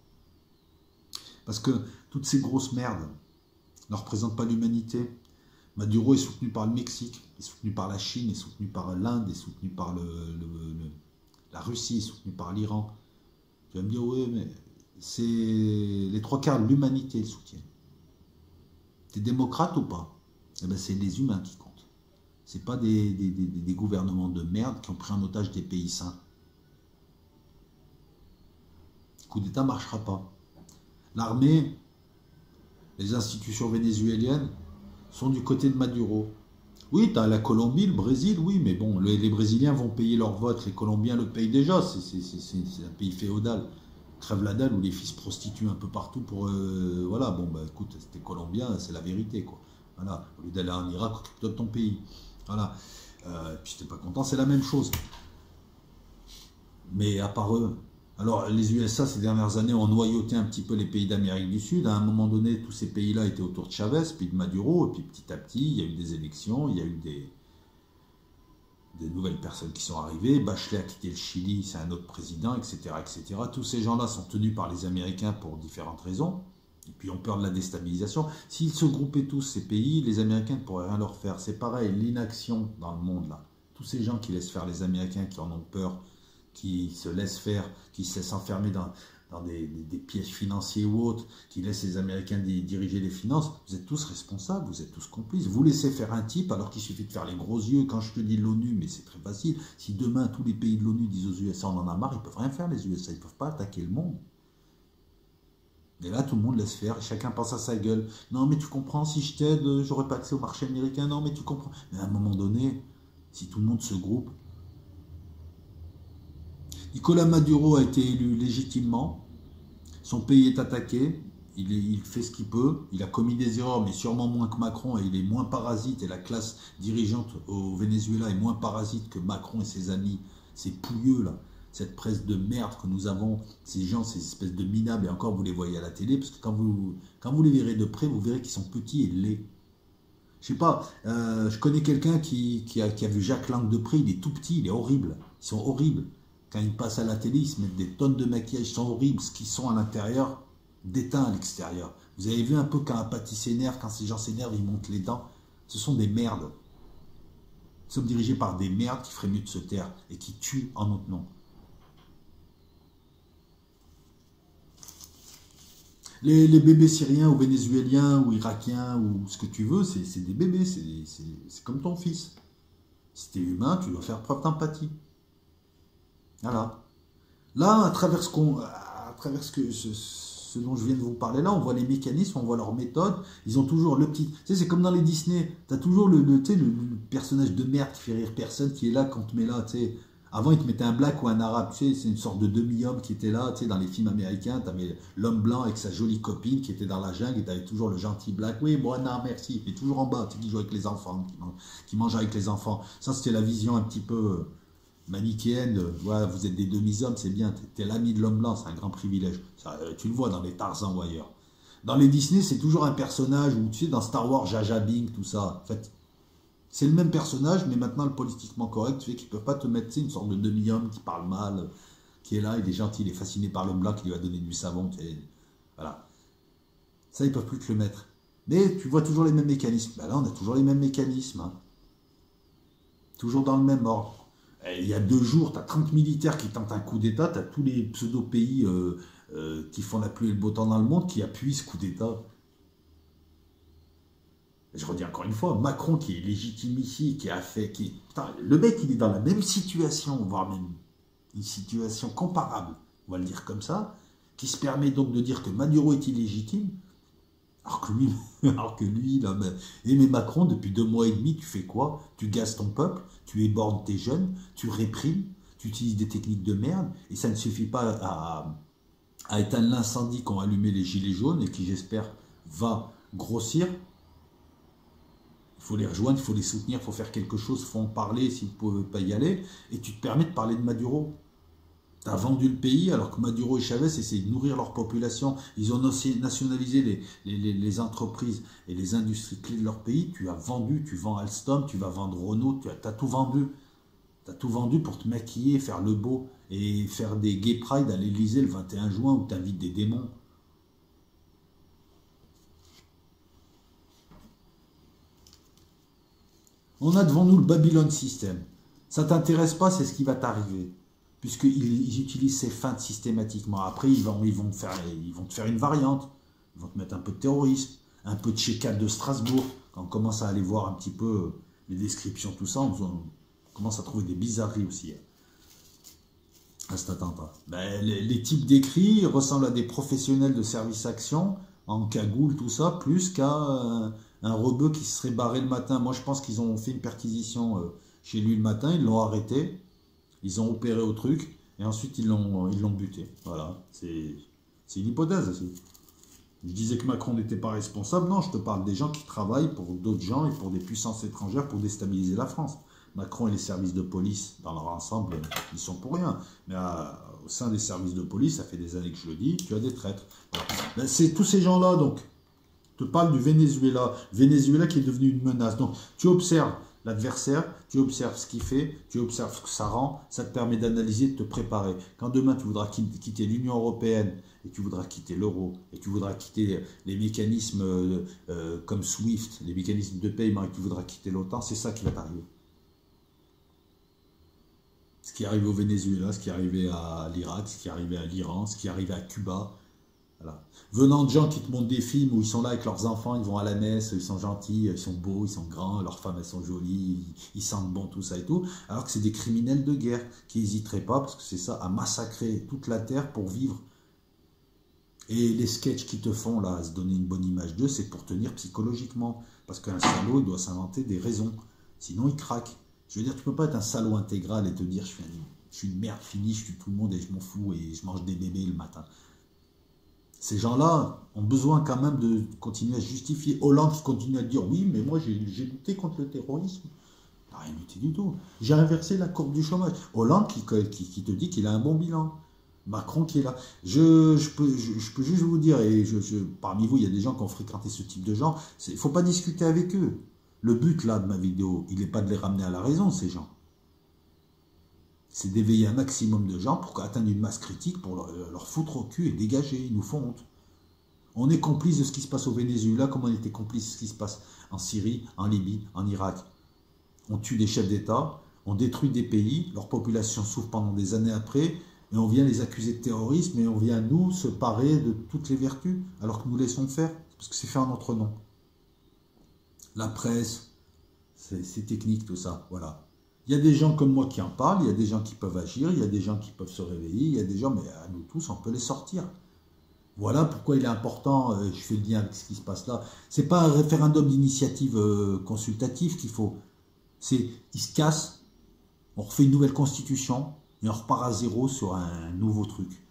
Parce que toutes ces grosses merdes ne représentent pas l'humanité. Maduro est soutenu par le Mexique, est soutenu par la Chine, est soutenu par l'Inde, est soutenu par la Russie, est soutenu par l'Iran. Tu vas me dire, oui, mais c'est les trois quarts de l'humanité le soutien. T'es démocrate ou pas? Eh ben, c'est les humains qui comptent. C'est pas des gouvernements de merde qui ont pris en otage des pays sains. Le coup d'État ne marchera pas. L'armée, les institutions vénézuéliennes sont du côté de Maduro. Oui, tu as la Colombie, le Brésil, oui, mais bon, les Brésiliens vont payer leur vote, les Colombiens le payent déjà, c'est un pays féodal. Crève la dalle où les fils prostituent un peu partout pour... voilà, bon, bah écoute, t'es Colombien, c'est la vérité, quoi. Voilà, au lieu d'aller en Irak, occupe-toi de ton pays. Voilà. Puis si t'es pas content, c'est la même chose. Mais à part eux, alors les USA ces dernières années ont noyauté un petit peu les pays d'Amérique du Sud. À un moment donné, tous ces pays-là étaient autour de Chavez, puis de Maduro, et puis petit à petit, il y a eu des élections, il y a eu des nouvelles personnes qui sont arrivées. Bachelet a quitté le Chili, c'est un autre président, etc., etc. Tous ces gens-là sont tenus par les Américains pour différentes raisons, et puis ont peur de la déstabilisation. S'ils se groupaient tous, ces pays, les Américains ne pourraient rien leur faire. C'est pareil, l'inaction dans le monde, là. Tous ces gens qui laissent faire les Américains, qui en ont peur, qui se laissent faire, qui se laissent enfermer dans des pièges financiers ou autres, qui laissent les Américains diriger les finances, vous êtes tous responsables, vous êtes tous complices. Vous laissez faire un type alors qu'il suffit de faire les gros yeux. Quand je te dis l'ONU, mais c'est très facile. Si demain tous les pays de l'ONU disent aux USA on en a marre, ils ne peuvent rien faire les USA, ils ne peuvent pas attaquer le monde. Et là, tout le monde laisse faire, et chacun pense à sa gueule. Non, mais tu comprends, si je t'aide, j'aurais pas accès au marché américain. Non, mais tu comprends. Mais à un moment donné, si tout le monde se groupe, Nicolas Maduro a été élu légitimement, son pays est attaqué, il fait ce qu'il peut, il a commis des erreurs, mais sûrement moins que Macron, et il est moins parasite, et la classe dirigeante au Venezuela est moins parasite que Macron et ses amis, ces pouilleux là, cette presse de merde que nous avons, ces gens, ces espèces de minables, et encore vous les voyez à la télé, parce que quand vous les verrez de près, vous verrez qu'ils sont petits et laids. Je sais pas, je connais quelqu'un qui a vu Jacques Lang de près, il est tout petit, il est horrible, ils sont horribles. Quand ils passent à la télé, ils se mettent des tonnes de maquillage, ils sont horribles. Ce qu'ils sont à l'intérieur, déteints à l'extérieur. Vous avez vu un peu quand un pâtis s'énerve, quand ces gens s'énervent, ils montent les dents. Ce sont des merdes. Nous sommes dirigés par des merdes qui feraient mieux de se taire et qui tuent en notre nom. Les bébés syriens ou vénézuéliens ou irakiens ou ce que tu veux, c'est des bébés, c'est comme ton fils. Si tu es humain, tu dois faire preuve d'empathie. Voilà. Là, ce dont je viens de vous parler là, on voit les mécanismes, on voit leurs méthodes. Ils ont toujours le petit. Tu sais, c'est comme dans les Disney. T'as toujours tu sais, le personnage de merde qui fait rire personne, qui est là quand on te met là. Tu sais. Avant, ils te mettaient un black ou un arabe. Tu sais, c'est une sorte de demi-homme qui était là. Tu sais, dans les films américains, t'avais l'homme blanc avec sa jolie copine qui était dans la jungle et t'avais toujours le gentil black. Oui, moi, non, merci. Il est toujours en bas. Tu sais, qui joue avec les enfants, qui mange avec les enfants. Ça, c'était la vision un petit peu manichéenne, voilà, vous êtes des demi-hommes, c'est bien, t'es l'ami de l'homme blanc, c'est un grand privilège. Ça, tu le vois dans les Tarzans ou ailleurs. Dans les Disney, c'est toujours un personnage, ou tu sais, dans Star Wars, Jar Jar Binks, tout ça. En fait, c'est le même personnage, mais maintenant, le politiquement correct, tu sais qu'ils peuvent pas te mettre, tu sais, une sorte de demi-homme qui parle mal, qui est là, il est gentil, il est fasciné par l'homme blanc qui lui a donné du savon, tu sais. Voilà. Ça, ils peuvent plus te le mettre. Mais tu vois toujours les mêmes mécanismes. Ben là, on a toujours les mêmes mécanismes. Hein. Toujours dans le même ordre. Il y a 2 jours, tu as 30 militaires qui tentent un coup d'État, tu as tous les pseudo-pays qui font la pluie et le beau temps dans le monde qui appuient ce coup d'État. Je redis encore une fois, Macron qui est légitime ici, qui a fait... Putain, le mec, il est dans la même situation, voire même une situation comparable, on va le dire comme ça, qui se permet donc de dire que Maduro est illégitime, alors que lui là, mais Macron, depuis 2 mois et demi, tu fais quoi? Tu gazes ton peuple, tu ébornes tes jeunes, tu réprimes, tu utilises des techniques de merde, et ça ne suffit pas à éteindre l'incendie qu'ont allumé les gilets jaunes, et qui, j'espère, va grossir. Il faut les rejoindre, il faut les soutenir, il faut faire quelque chose, il faut en parler si vous ne pouvez pas y aller. Et tu te permets de parler de Maduro. Tu as vendu le pays alors que Maduro et Chavez essaient de nourrir leur population. Ils ont aussi nationalisé les entreprises et les industries clés de leur pays. Tu as vendu, tu vends Alstom, tu vas vendre Renault, tu as tout vendu. Tu as tout vendu pour te maquiller, faire le beau et faire des gay pride à l'Elysée le 21 juin où tu invites des démons. On a devant nous le Babylon System. Ça t'intéresse pas, c'est ce qui va t'arriver. Puisqu'ils utilisent ces feintes systématiquement. Après, ils vont te faire une variante. Ils vont te mettre un peu de terrorisme, un peu de chécade de Strasbourg. Quand on commence à aller voir un petit peu les descriptions, tout ça, on commence à trouver des bizarreries aussi à cet attentat. Ben, les types décrits ressemblent à des professionnels de service action, en cagoule, tout ça, plus qu'à un rebeu qui se serait barré le matin. Moi, je pense qu'ils ont fait une perquisition chez lui le matin, ils l'ont arrêté, ils ont opéré au truc, et ensuite ils l'ont buté. Voilà, c'est une hypothèse aussi. Je disais que Macron n'était pas responsable. Non, je te parle des gens qui travaillent pour d'autres gens et pour des puissances étrangères pour déstabiliser la France. Macron et les services de police, dans leur ensemble, ils sont pour rien. Mais au sein des services de police, ça fait des années que je le dis, tu as des traîtres. Ben, c'est tous ces gens-là, donc. Je te parle du Venezuela. Venezuela qui est devenu une menace. Donc, tu observes l'adversaire, tu observes ce qu'il fait, tu observes ce que ça rend, ça te permet d'analyser, de te préparer. Quand demain, tu voudras quitter l'Union européenne, et tu voudras quitter l'euro, et tu voudras quitter les mécanismes comme SWIFT, les mécanismes de paiement, et tu voudras quitter l'OTAN, c'est ça qui va t'arriver. Ce qui est arrivé au Venezuela, ce qui est arrivé à l'Irak, ce qui est arrivé à l'Iran, ce qui est arrivé à Cuba. Voilà. Venant de gens qui te montrent des films où ils sont là avec leurs enfants, ils vont à la messe, ils sont gentils, ils sont beaux, ils sont grands, leurs femmes elles sont jolies, ils sentent bon, tout ça et tout, alors que c'est des criminels de guerre qui n'hésiteraient pas, parce que c'est ça, à massacrer toute la terre pour vivre. Et les sketchs qu'ils te font là, à se donner une bonne image d'eux, c'est pour tenir psychologiquement, parce qu'un salaud, il doit s'inventer des raisons, sinon il craque. Je veux dire, tu peux pas être un salaud intégral et te dire je suis une merde finie, je tue tout le monde et je m'en fous et je mange des bébés le matin. Ces gens-là ont besoin quand même de continuer à se justifier. Hollande qui continue à dire oui, mais moi j'ai lutté contre le terrorisme. Il n'a rien lutté du tout. J'ai inversé la courbe du chômage. Hollande qui te dit qu'il a un bon bilan. Macron qui est là. Je peux juste vous dire, et parmi vous, il y a des gens qui ont fréquenté ce type de gens, il ne faut pas discuter avec eux. Le but là de ma vidéo, il n'est pas de les ramener à la raison, ces gens. C'est d'éveiller un maximum de gens pour atteindre une masse critique, pour leur foutre au cul et dégager. Ils nous font honte. On est complice de ce qui se passe au Venezuela, comme on était complice de ce qui se passe en Syrie, en Libye, en Irak. On tue des chefs d'État, on détruit des pays, leur population souffre pendant des années après, et on vient les accuser de terrorisme, et on vient, nous, se parer de toutes les vertus, alors que nous laissons faire, parce que c'est fait en notre nom. La presse, c'est technique tout ça, voilà. Il y a des gens comme moi qui en parlent, il y a des gens qui peuvent agir, il y a des gens qui peuvent se réveiller, il y a des gens, mais à nous tous, on peut les sortir. Voilà pourquoi il est important, je fais le lien avec ce qui se passe là, c'est pas un référendum d'initiative consultative qu'il faut, c'est, il se casse, on refait une nouvelle constitution, et on repart à zéro sur un nouveau truc.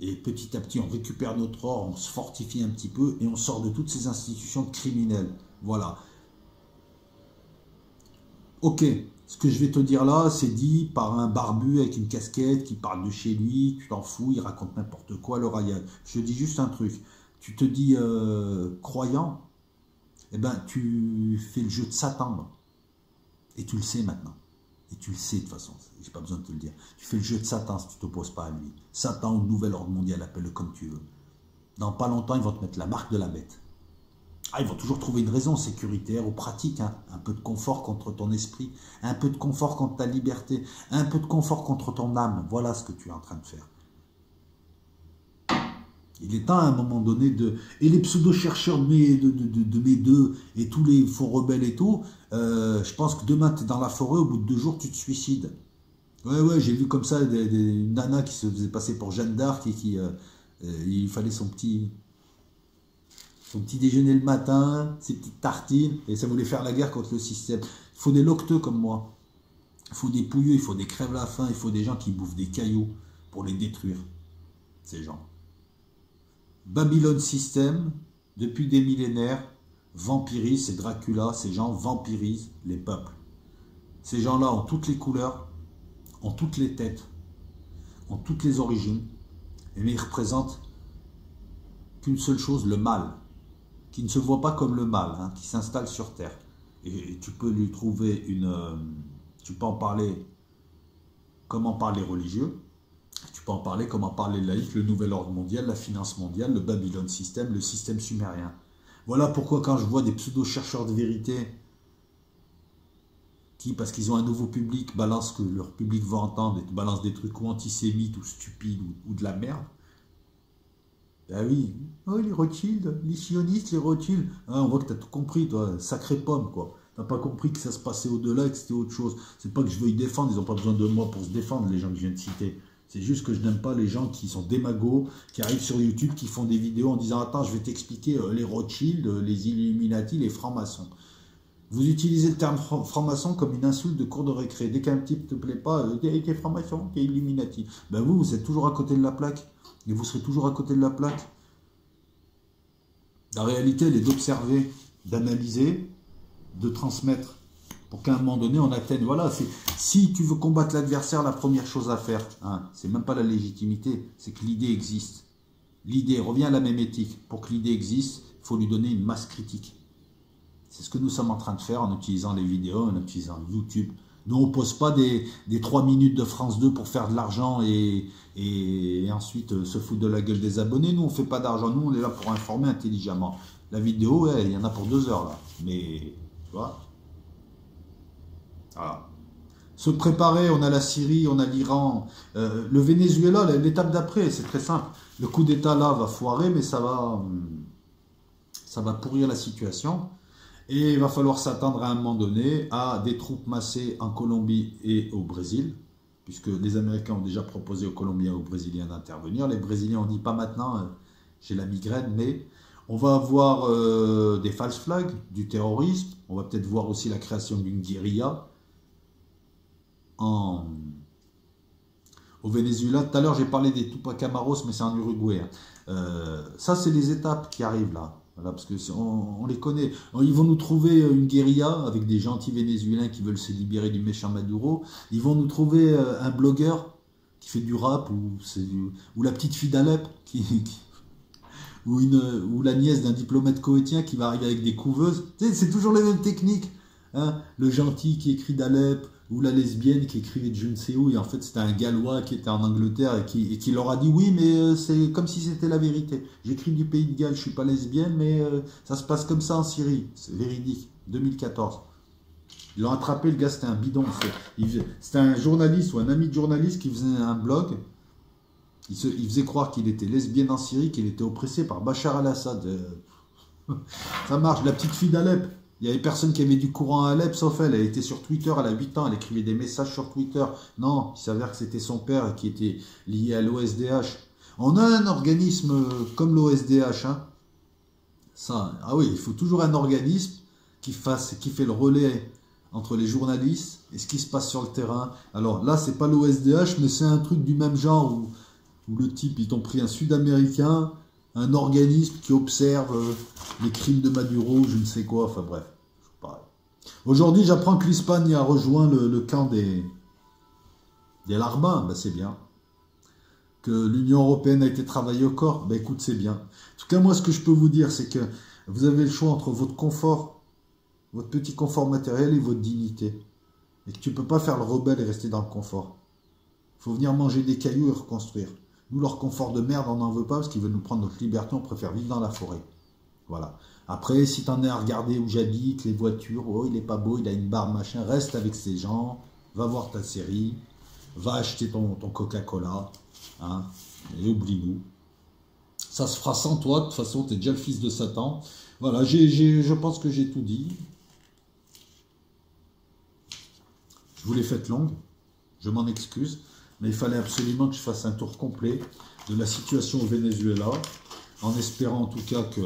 Et petit à petit, on récupère notre or, on se fortifie un petit peu, et on sort de toutes ces institutions criminelles. Voilà. Ok, ce que je vais te dire là, c'est dit par un barbu avec une casquette qui parle de chez lui, tu t'en fous, il raconte n'importe quoi, le Ryan. Je te dis juste un truc, tu te dis croyant, eh ben tu fais le jeu de Satan, là. Et tu le sais maintenant. Et tu le sais de toute façon, j'ai pas besoin de te le dire. Tu fais le jeu de Satan si tu t'opposes pas à lui. Satan ou nouvel ordre mondial, appelle-le comme tu veux. Dans pas longtemps, ils vont te mettre la marque de la bête. Ah, ils vont toujours trouver une raison sécuritaire ou pratique, hein. Un peu de confort contre ton esprit, un peu de confort contre ta liberté, un peu de confort contre ton âme. Voilà ce que tu es en train de faire. Il est temps à un moment donné de... Et les pseudo-chercheurs de mes deux et tous les faux rebelles et tout, je pense que demain tu es dans la forêt, au bout de 2 jours tu te suicides. Ouais, j'ai vu comme ça une nana qui se faisait passer pour Jeanne d'Arc et qui... il fallait son petit déjeuner le matin, ses petites tartines, et ça voulait faire la guerre contre le système. Il faut des locteux comme moi. Il faut des pouilleux, il faut des crève-la-faim, il faut des gens qui bouffent des cailloux pour les détruire, ces gens. Babylon System, depuis des millénaires, vampirisent, c'est Dracula, ces gens vampirisent les peuples. Ces gens-là ont toutes les couleurs, ont toutes les têtes, ont toutes les origines, mais ils représentent qu'une seule chose, le mal, qui ne se voit pas comme le mal, hein, qui s'installe sur Terre. Et tu peux lui trouver tu peux en parler comme en parlent les religieux, tu peux en parler comme en parlent les laïcs, le nouvel ordre mondial, la finance mondiale, le Babylon System, le système sumérien. Voilà pourquoi quand je vois des pseudo-chercheurs de vérité qui, parce qu'ils ont un nouveau public, balancent ce que leur public va entendre et balancent des trucs ou antisémites ou stupides ou de la merde. Ah oui, oh, les Rothschild, les sionistes, les Rothschild. Ah, on voit que tu as tout compris, toi, sacré pomme, quoi. T'as pas compris que ça se passait au-delà et que c'était autre chose. C'est pas que je veux y défendre, ils n'ont pas besoin de moi pour se défendre, les gens que je viens de citer. C'est juste que je n'aime pas les gens qui sont démagos, qui arrivent sur YouTube, qui font des vidéos en disant « Attends, je vais t'expliquer les Rothschild, les Illuminati, les francs-maçons. » Vous utilisez le terme franc-maçon comme une insulte de cours de récré. Dès qu'un type ne te plaît pas, t'es franc-maçon, t'es Illuminati. Ben vous êtes toujours à côté de la plaque. Et vous serez toujours à côté de la plaque. La réalité, elle est d'observer, d'analyser, de transmettre. Pour qu'à un moment donné, on atteigne. Voilà, si tu veux combattre l'adversaire, la première chose à faire, hein, c'est même pas la légitimité, c'est que l'idée existe. L'idée revient à la même éthique. Pour que l'idée existe, il faut lui donner une masse critique. C'est ce que nous sommes en train de faire en utilisant les vidéos, en utilisant YouTube. Nous, on ne pose pas des 3 minutes de France 2 pour faire de l'argent et ensuite se foutre de la gueule des abonnés. Nous, on ne fait pas d'argent. Nous, on est là pour informer intelligemment. La vidéo, ouais, il y en a pour 2 heures là. Mais, tu vois. Voilà. Se préparer, on a la Syrie, on a l'Iran. Le Venezuela, l'étape d'après, c'est très simple. Le coup d'État là va foirer, mais ça va pourrir la situation. Et il va falloir s'attendre à un moment donné à des troupes massées en Colombie et au Brésil, puisque les Américains ont déjà proposé aux Colombiens et aux Brésiliens d'intervenir. Les Brésiliens ont dit pas maintenant, j'ai la migraine, mais on va avoir des false flags, du terrorisme, on va peut-être voir aussi la création d'une guérilla au Venezuela. Tout à l'heure j'ai parlé des Tupac Amaros, mais c'est en Uruguay. Ça c'est les étapes qui arrivent là. Voilà, parce qu'on les connaît. Ils vont nous trouver une guérilla avec des gentils Vénézuéliens qui veulent se libérer du méchant Maduro. Ils vont nous trouver un blogueur qui fait du rap ou la petite fille d'Alep ou la nièce d'un diplomate koweïtien qui va arriver avec des couveuses. Tu sais, c'est toujours les mêmes techniques. Hein, le gentil qui écrit d'Alep ou la lesbienne qui écrivait de je ne sais où, et en fait c'était un Gallois qui était en Angleterre et qui leur a dit oui, mais c'est comme si c'était la vérité. J'écris du pays de Galles, je suis pas lesbienne, mais ça se passe comme ça en Syrie. C'est véridique. 2014. Ils l'ont attrapé, le gars c'était un bidon. C'était un journaliste ou un ami de journaliste qui faisait un blog. Il faisait croire qu'il était lesbienne en Syrie, qu'il était oppressé par Bachar al-Assad. Ça marche, la petite fille d'Alep. Il y avait personne qui avait du courant à Alep, sauf elle. Elle était sur Twitter, elle a 8 ans, elle écrivait des messages sur Twitter. Non, il s'avère que c'était son père qui était lié à l'OSDH. On a un organisme comme l'OSDH. Hein. Ça, ah oui, il faut toujours un organisme qui fait le relais entre les journalistes et ce qui se passe sur le terrain. Alors là, c'est pas l'OSDH, mais c'est un truc du même genre où le type, ils ont pris un Sud-Américain, un organisme qui observe les crimes de Maduro, je ne sais quoi, enfin bref. Aujourd'hui, j'apprends que l'Espagne a rejoint le camp des larbins, ben, c'est bien. Que l'Union européenne a été travaillée au corps, ben écoute, c'est bien. En tout cas, moi, ce que je peux vous dire, c'est que vous avez le choix entre votre confort, votre petit confort matériel et votre dignité. Et que tu ne peux pas faire le rebelle et rester dans le confort. Il faut venir manger des cailloux et reconstruire. Nous, leur confort de merde, on n'en veut pas parce qu'ils veulent nous prendre notre liberté, on préfère vivre dans la forêt. Voilà. Après, si t'en es à regarder où j'habite, les voitures, oh, il est pas beau, il a une barbe, machin, reste avec ces gens, va voir ta série, va acheter ton Coca-Cola, hein, et oublie-nous. Ça se fera sans toi, de toute façon, t'es déjà le fils de Satan. Voilà, je pense que j'ai tout dit. Je vous l'ai faite longue, je m'en excuse, mais il fallait absolument que je fasse un tour complet de la situation au Venezuela, en espérant en tout cas que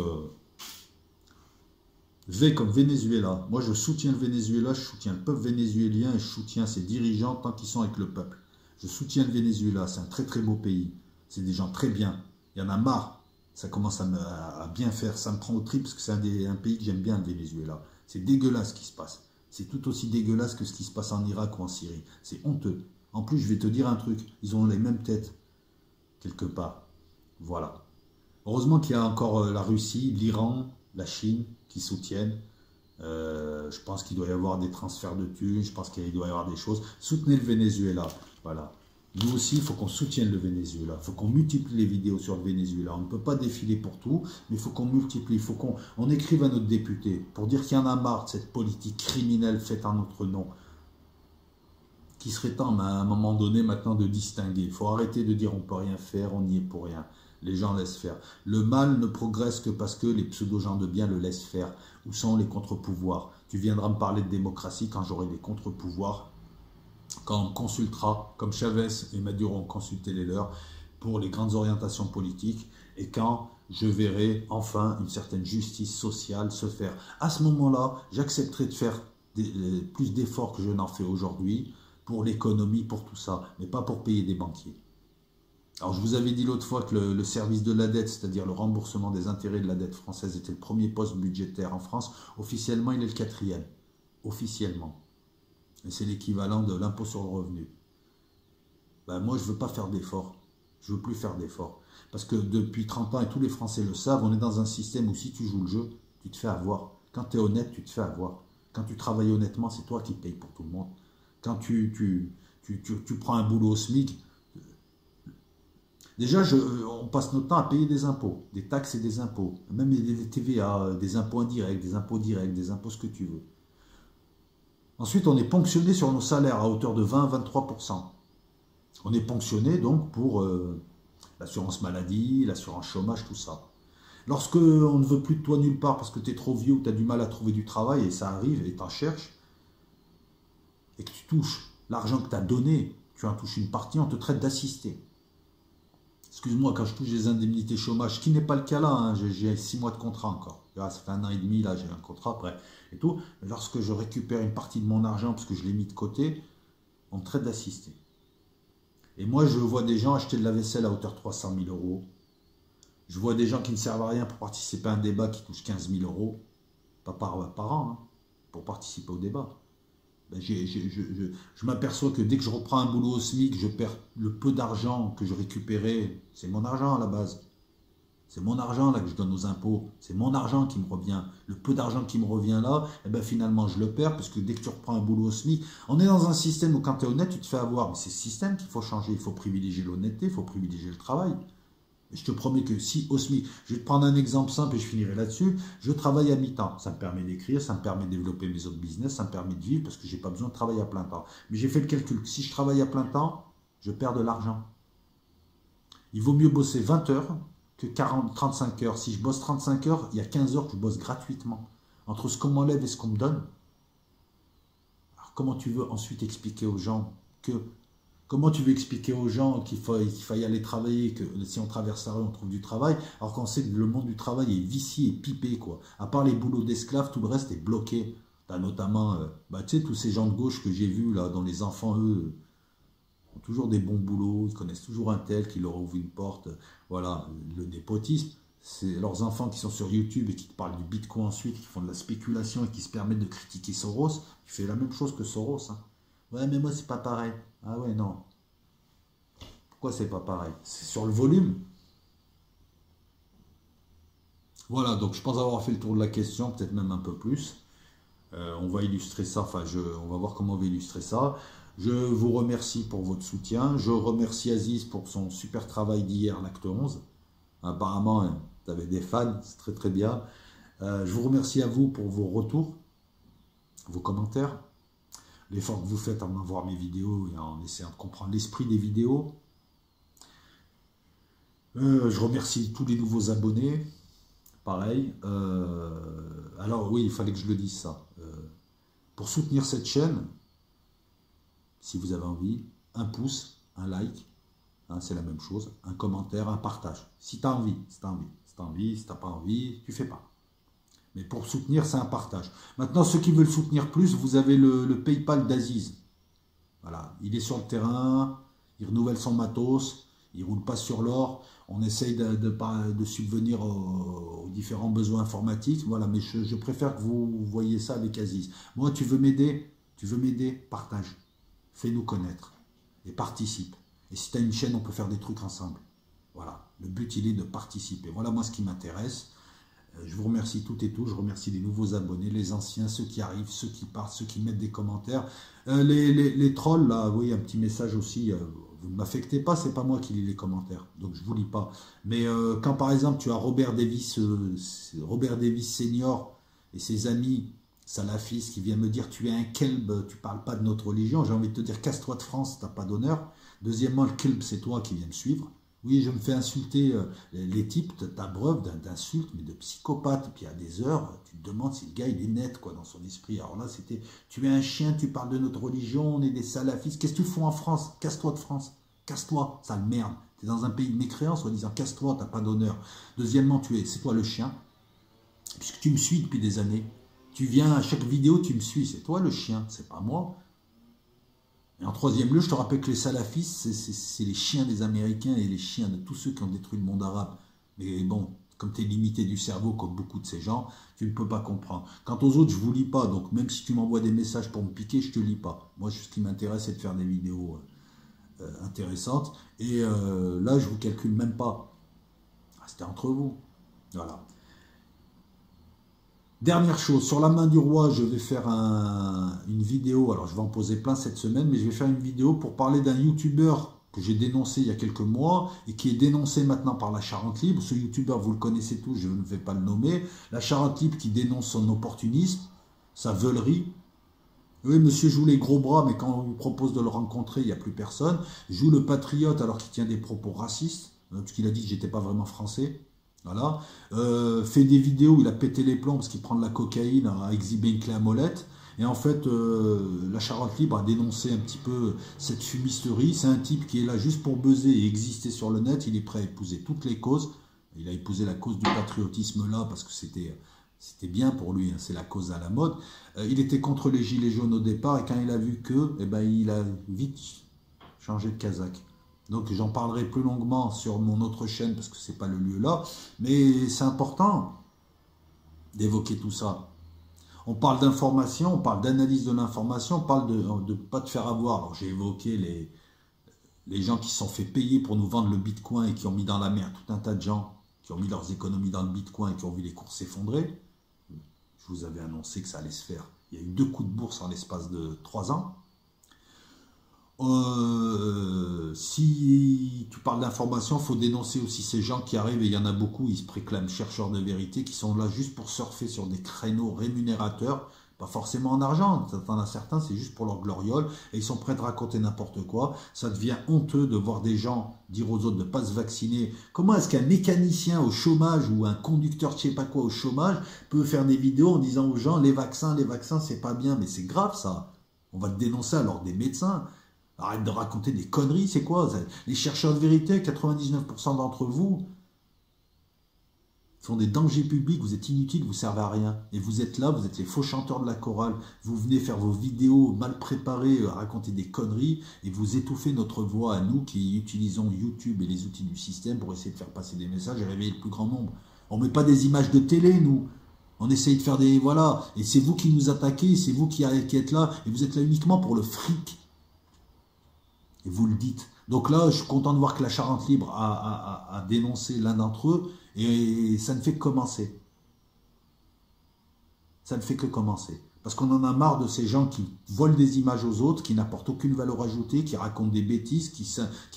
V comme Venezuela. Moi, je soutiens le Venezuela, je soutiens le peuple vénézuélien et je soutiens ses dirigeants tant qu'ils sont avec le peuple. Je soutiens le Venezuela, c'est un très très beau pays. C'est des gens très bien. Il y en a marre Ça commence à bien faire, ça me prend au trip parce que c'est un pays que j'aime bien, le Venezuela. C'est dégueulasse ce qui se passe. C'est tout aussi dégueulasse que ce qui se passe en Irak ou en Syrie. C'est honteux. En plus, je vais te dire un truc, ils ont les mêmes têtes, quelque part. Voilà. Heureusement qu'il y a encore la Russie, l'Iran, la Chine qui soutiennent. Je pense qu'il doit y avoir des transferts de thunes, je pense qu'il doit y avoir des choses. Soutenez le Venezuela. Voilà. Nous aussi, il faut qu'on soutienne le Venezuela. Il faut qu'on multiplie les vidéos sur le Venezuela. On ne peut pas défiler pour tout, mais il faut qu'on multiplie. Il faut qu'on écrive à notre député pour dire qu'il y en a marre de cette politique criminelle faite en notre nom. Qui serait temps, à un moment donné, maintenant, de distinguer. Il faut arrêter de dire on ne peut rien faire, on n'y est pour rien. Les gens laissent faire. Le mal ne progresse que parce que les pseudo-gens de bien le laissent faire. Où sont les contre-pouvoirs? Tu viendras me parler de démocratie quand j'aurai des contre-pouvoirs. Quand on consultera, comme Chavez et Maduro ont consulté les leurs, pour les grandes orientations politiques, et quand je verrai enfin une certaine justice sociale se faire. À ce moment-là, j'accepterai de faire plus d'efforts que je n'en fais aujourd'hui pour l'économie, pour tout ça, mais pas pour payer des banquiers. Alors je vous avais dit l'autre fois que le service de la dette, c'est-à-dire le remboursement des intérêts de la dette française, était le premier poste budgétaire en France. Officiellement, il est le 4e. Officiellement. Et c'est l'équivalent de l'impôt sur le revenu. Ben, moi, je ne veux pas faire d'efforts. Je ne veux plus faire d'efforts. Parce que depuis 30 ans, et tous les Français le savent, on est dans un système où si tu joues le jeu, tu te fais avoir. Quand tu es honnête, tu te fais avoir. Quand tu travailles honnêtement, c'est toi qui payes pour tout le monde. Quand tu prends un boulot au SMIC, déjà, on passe notre temps à payer des impôts, des taxes et des impôts, même des TVA, des impôts indirects, des impôts directs, des impôts ce que tu veux. Ensuite, on est ponctionné sur nos salaires à hauteur de 20-23%. On est ponctionné donc pour l'assurance maladie, l'assurance chômage, tout ça. Lorsque on ne veut plus de toi nulle part parce que tu es trop vieux ou tu as du mal à trouver du travail, et ça arrive, et tu en cherches, et que tu touches l'argent que tu as donné, tu en touches une partie, on te traite d'assisté. Excuse-moi, quand je touche des indemnités chômage, ce qui n'est pas le cas là, hein, j'ai 6 mois de contrat encore. Ça fait 1 an et demi, là j'ai un contrat après et tout. Mais lorsque je récupère une partie de mon argent parce que je l'ai mis de côté, on me traite d'assisté. Et moi, je vois des gens acheter de la vaisselle à hauteur de 300 000 euros. Je vois des gens qui ne servent à rien pour participer à un débat qui touche 15 000 euros, pas par an, hein, pour participer au débat. Ben, je m'aperçois que dès que je reprends un boulot au SMIC, je perds le peu d'argent que je récupérais. C'est mon argent à la base. C'est mon argent là que je donne aux impôts. C'est mon argent qui me revient. Le peu d'argent qui me revient là, eh ben, finalement je le perds parce que dès que tu reprends un boulot au SMIC, on est dans un système où quand tu es honnête, tu te fais avoir. Mais c'est ce système qu'il faut changer. Il faut privilégier l'honnêteté, il faut privilégier le travail. Et je te promets que si au SMIC, je vais te prendre un exemple simple et je finirai là-dessus, je travaille à mi-temps. Ça me permet d'écrire, ça me permet de développer mes autres business, ça me permet de vivre parce que je n'ai pas besoin de travailler à plein temps. Mais j'ai fait le calcul. Si je travaille à plein temps, je perds de l'argent. Il vaut mieux bosser 20 heures que 35 heures. Si je bosse 35 heures, il y a 15 heures que je bosse gratuitement. Entre ce qu'on m'enlève et ce qu'on me donne. Alors comment tu veux ensuite expliquer aux gens que... Comment tu veux expliquer aux gens qu'il faille aller travailler, que si on traverse la rue, on trouve du travail, alors qu'on sait que le monde du travail est vicié et pipé, quoi. À part les boulots d'esclaves, tout le reste est bloqué. T'as notamment, tu sais, tous ces gens de gauche que j'ai vus, là, dont les enfants, eux, ont toujours des bons boulots, ils connaissent toujours un tel qui leur ouvre une porte. Voilà, le népotisme, c'est leurs enfants qui sont sur YouTube et qui te parlent du Bitcoin ensuite, qui font de la spéculation et qui se permettent de critiquer Soros. Il fait la même chose que Soros, hein. Ouais, mais moi, c'est pas pareil. Ah ouais, non. Pourquoi c'est pas pareil? C'est sur le volume. Voilà, donc je pense avoir fait le tour de la question, peut-être même un peu plus. On va illustrer ça, on va voir comment on va illustrer ça. Je vous remercie pour votre soutien. Je remercie Aziz pour son super travail d'hier, l'acte 11. Apparemment, hein, tu avais des fans, c'est très très bien. Je vous remercie à vous pour vos retours, vos commentaires. L'effort que vous faites en voir mes vidéos et en essayant de comprendre l'esprit des vidéos. Je remercie tous les nouveaux abonnés. Pareil. Alors oui, il fallait que je le dise ça. Pour soutenir cette chaîne, si vous avez envie, un pouce, un like, hein, c'est la même chose, un commentaire, un partage. Si tu as envie, si tu as envie. Si tu as envie, si tu n'as pas envie, tu fais pas. Mais pour soutenir, c'est un partage. Maintenant, ceux qui veulent soutenir plus, vous avez le PayPal d'Aziz. Voilà, il est sur le terrain, il renouvelle son matos, il ne roule pas sur l'or. On essaye de subvenir aux différents besoins informatiques. Voilà, mais je préfère que vous voyez ça avec Aziz. Moi, tu veux m'aider? Partage. Fais-nous connaître. Et participe. Et si tu as une chaîne, on peut faire des trucs ensemble. Voilà. Le but, il est de participer. Voilà, moi, ce qui m'intéresse. Je vous remercie toutes et tous. Je remercie les nouveaux abonnés, les anciens, ceux qui arrivent, ceux qui partent, ceux qui mettent des commentaires. Les trolls, là, oui, un petit message aussi. Vous ne m'affectez pas, c'est pas moi qui lis les commentaires. Donc, je ne vous lis pas. Mais quand, par exemple, tu as Robert Davis Senior et ses amis salafistes qui viennent me dire tu es un kelb, tu parles pas de notre religion, j'ai envie de te dire casse-toi de France, tu n'as pas d'honneur. Deuxièmement, le kelb, c'est toi qui viens me suivre. Oui, je me fais insulter les types, t'as preuve d'insultes, mais de psychopathe. Puis à des heures, tu te demandes si le gars il est net quoi dans son esprit. Alors là, c'était tu es un chien, tu parles de notre religion, on est des salafistes. Qu'est-ce que tu fous en France? Casse-toi de France. Casse-toi, sale merde. Tu es dans un pays de mécréance, en disant casse-toi, t'as pas d'honneur. Deuxièmement, c'est toi le chien, puisque tu me suis depuis des années. Tu viens à chaque vidéo, tu me suis. C'est toi le chien, c'est pas moi. Et en troisième lieu, je te rappelle que les salafistes, c'est les chiens des Américains et les chiens de tous ceux qui ont détruit le monde arabe. Mais bon, comme tu es limité du cerveau, comme beaucoup de ces gens, tu ne peux pas comprendre. Quant aux autres, je ne vous lis pas. Donc même si tu m'envoies des messages pour me piquer, je ne te lis pas. Moi, ce qui m'intéresse, c'est de faire des vidéos intéressantes. Et là, je ne vous calcule même pas. C'était entre vous. Voilà. Dernière chose, sur la main du roi, je vais faire une vidéo, alors je vais en poser plein cette semaine, mais je vais faire une vidéo pour parler d'un youtubeur que j'ai dénoncé il y a quelques mois et qui est dénoncé maintenant par la Charente Libre. Ce youtubeur, vous le connaissez tous, je ne vais pas le nommer. La Charente Libre qui dénonce son opportunisme, sa veulerie. Oui, monsieur joue les gros bras, mais quand on lui propose de le rencontrer, il n'y a plus personne. Joue le patriote alors qu'il tient des propos racistes, parce qu'il a dit que j'étais pas vraiment français. Voilà. Fait des vidéos où il a pété les plombs parce qu'il prend de la cocaïne, a exhibé une clé à molette. Et en fait, la Charente Libre a dénoncé un petit peu cette fumisterie. C'est un type qui est là juste pour buzzer et exister sur le net. Il est prêt à épouser toutes les causes. Il a épousé la cause du patriotisme là parce que c'était bien pour lui, hein, c'est la cause à la mode. Il était contre les gilets jaunes au départ et quand il a vu que, eh ben, il a vite changé de casaque. Donc j'en parlerai plus longuement sur mon autre chaîne parce que c'est pas le lieu là, mais c'est important d'évoquer tout ça. On parle d'information, on parle d'analyse de l'information, on parle de ne pas te faire avoir. Alors j'ai évoqué les gens qui se sont fait payer pour nous vendre le bitcoin et qui ont mis dans la mer tout un tas de gens qui ont mis leurs économies dans le bitcoin et qui ont vu les cours s'effondrer. Je vous avais annoncé que ça allait se faire. Il y a eu 2 coups de bourse en l'espace de 3 ans. Si tu parles d'information, il faut dénoncer aussi ces gens qui arrivent, et il y en a beaucoup, ils se préclament chercheurs de vérité, qui sont là juste pour surfer sur des créneaux rémunérateurs, pas forcément en argent, t'en as certains, c'est juste pour leur gloriole, et ils sont prêts à raconter n'importe quoi. Ça devient honteux de voir des gens dire aux autres de ne pas se vacciner. Comment est-ce qu'un mécanicien au chômage ou un conducteur je sais pas quoi au chômage peut faire des vidéos en disant aux gens les vaccins c'est pas bien, mais c'est grave ça. On va te dénoncer alors des médecins. Arrête de raconter des conneries, c'est quoi? Les chercheurs de vérité, 99% d'entre vous sont des dangers publics, vous êtes inutiles, vous ne servez à rien. Et vous êtes là, vous êtes les faux chanteurs de la chorale, vous venez faire vos vidéos mal préparées, raconter des conneries, et vous étouffez notre voix à nous qui utilisons YouTube et les outils du système pour essayer de faire passer des messages et réveiller le plus grand nombre. On ne met pas des images de télé, nous. On essaye de faire des... Voilà. Et c'est vous qui nous attaquez, c'est vous qui êtes là, et vous êtes là uniquement pour le fric. Et vous le dites. Donc là, je suis content de voir que la Charente Libre a dénoncé l'un d'entre eux, et ça ne fait que commencer. Ça ne fait que commencer. Parce qu'on en a marre de ces gens qui volent des images aux autres, qui n'apportent aucune valeur ajoutée, qui racontent des bêtises, qui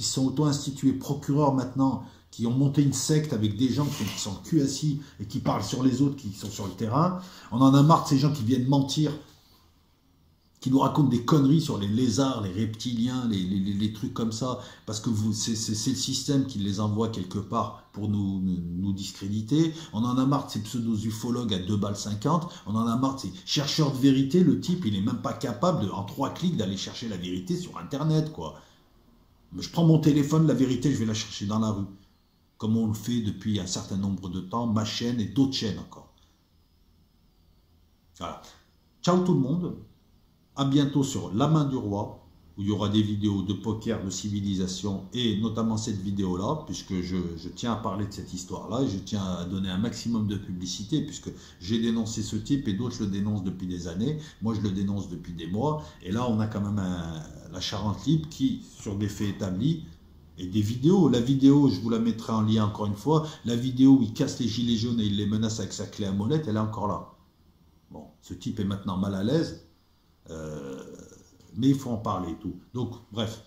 sont auto-institués procureurs maintenant, qui ont monté une secte avec des gens qui sont cul assis et qui parlent sur les autres, qui sont sur le terrain. On en a marre de ces gens qui viennent mentir, qui nous racontent des conneries sur les lézards, les reptiliens, les trucs comme ça, parce que c'est le système qui les envoie quelque part pour nous discréditer. On en a marre de ces pseudo-ufologues à 2,50 balles. On en a marre de ces chercheurs de vérité. Le type, il n'est même pas capable, en 3 clics, d'aller chercher la vérité sur Internet, quoi. Je prends mon téléphone, la vérité, je vais la chercher dans la rue. Comme on le fait depuis un certain nombre de temps, ma chaîne et d'autres chaînes encore. Voilà. Ciao tout le monde. À bientôt sur La Main du Roi. où il y aura des vidéos de poker, de civilisation, et notamment cette vidéo-là, puisque je tiens à parler de cette histoire-là, et je tiens à donner un maximum de publicité, puisque j'ai dénoncé ce type, et d'autres le dénoncent depuis des années, moi je le dénonce depuis des mois, et là on a quand même la Charente Libre qui, sur des faits établis, et des vidéos, la vidéo, je vous la mettrai en lien encore une fois, la vidéo où il casse les gilets jaunes et il les menace avec sa clé à molette, elle est encore là. Bon, ce type est maintenant mal à l'aise, mais il faut en parler et tout. Donc, bref,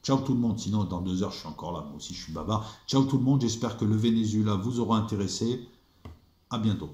ciao tout le monde, sinon dans 2 heures je suis encore là, moi aussi je suis bavard. Ciao tout le monde, j'espère que le Venezuela vous aura intéressé. À bientôt.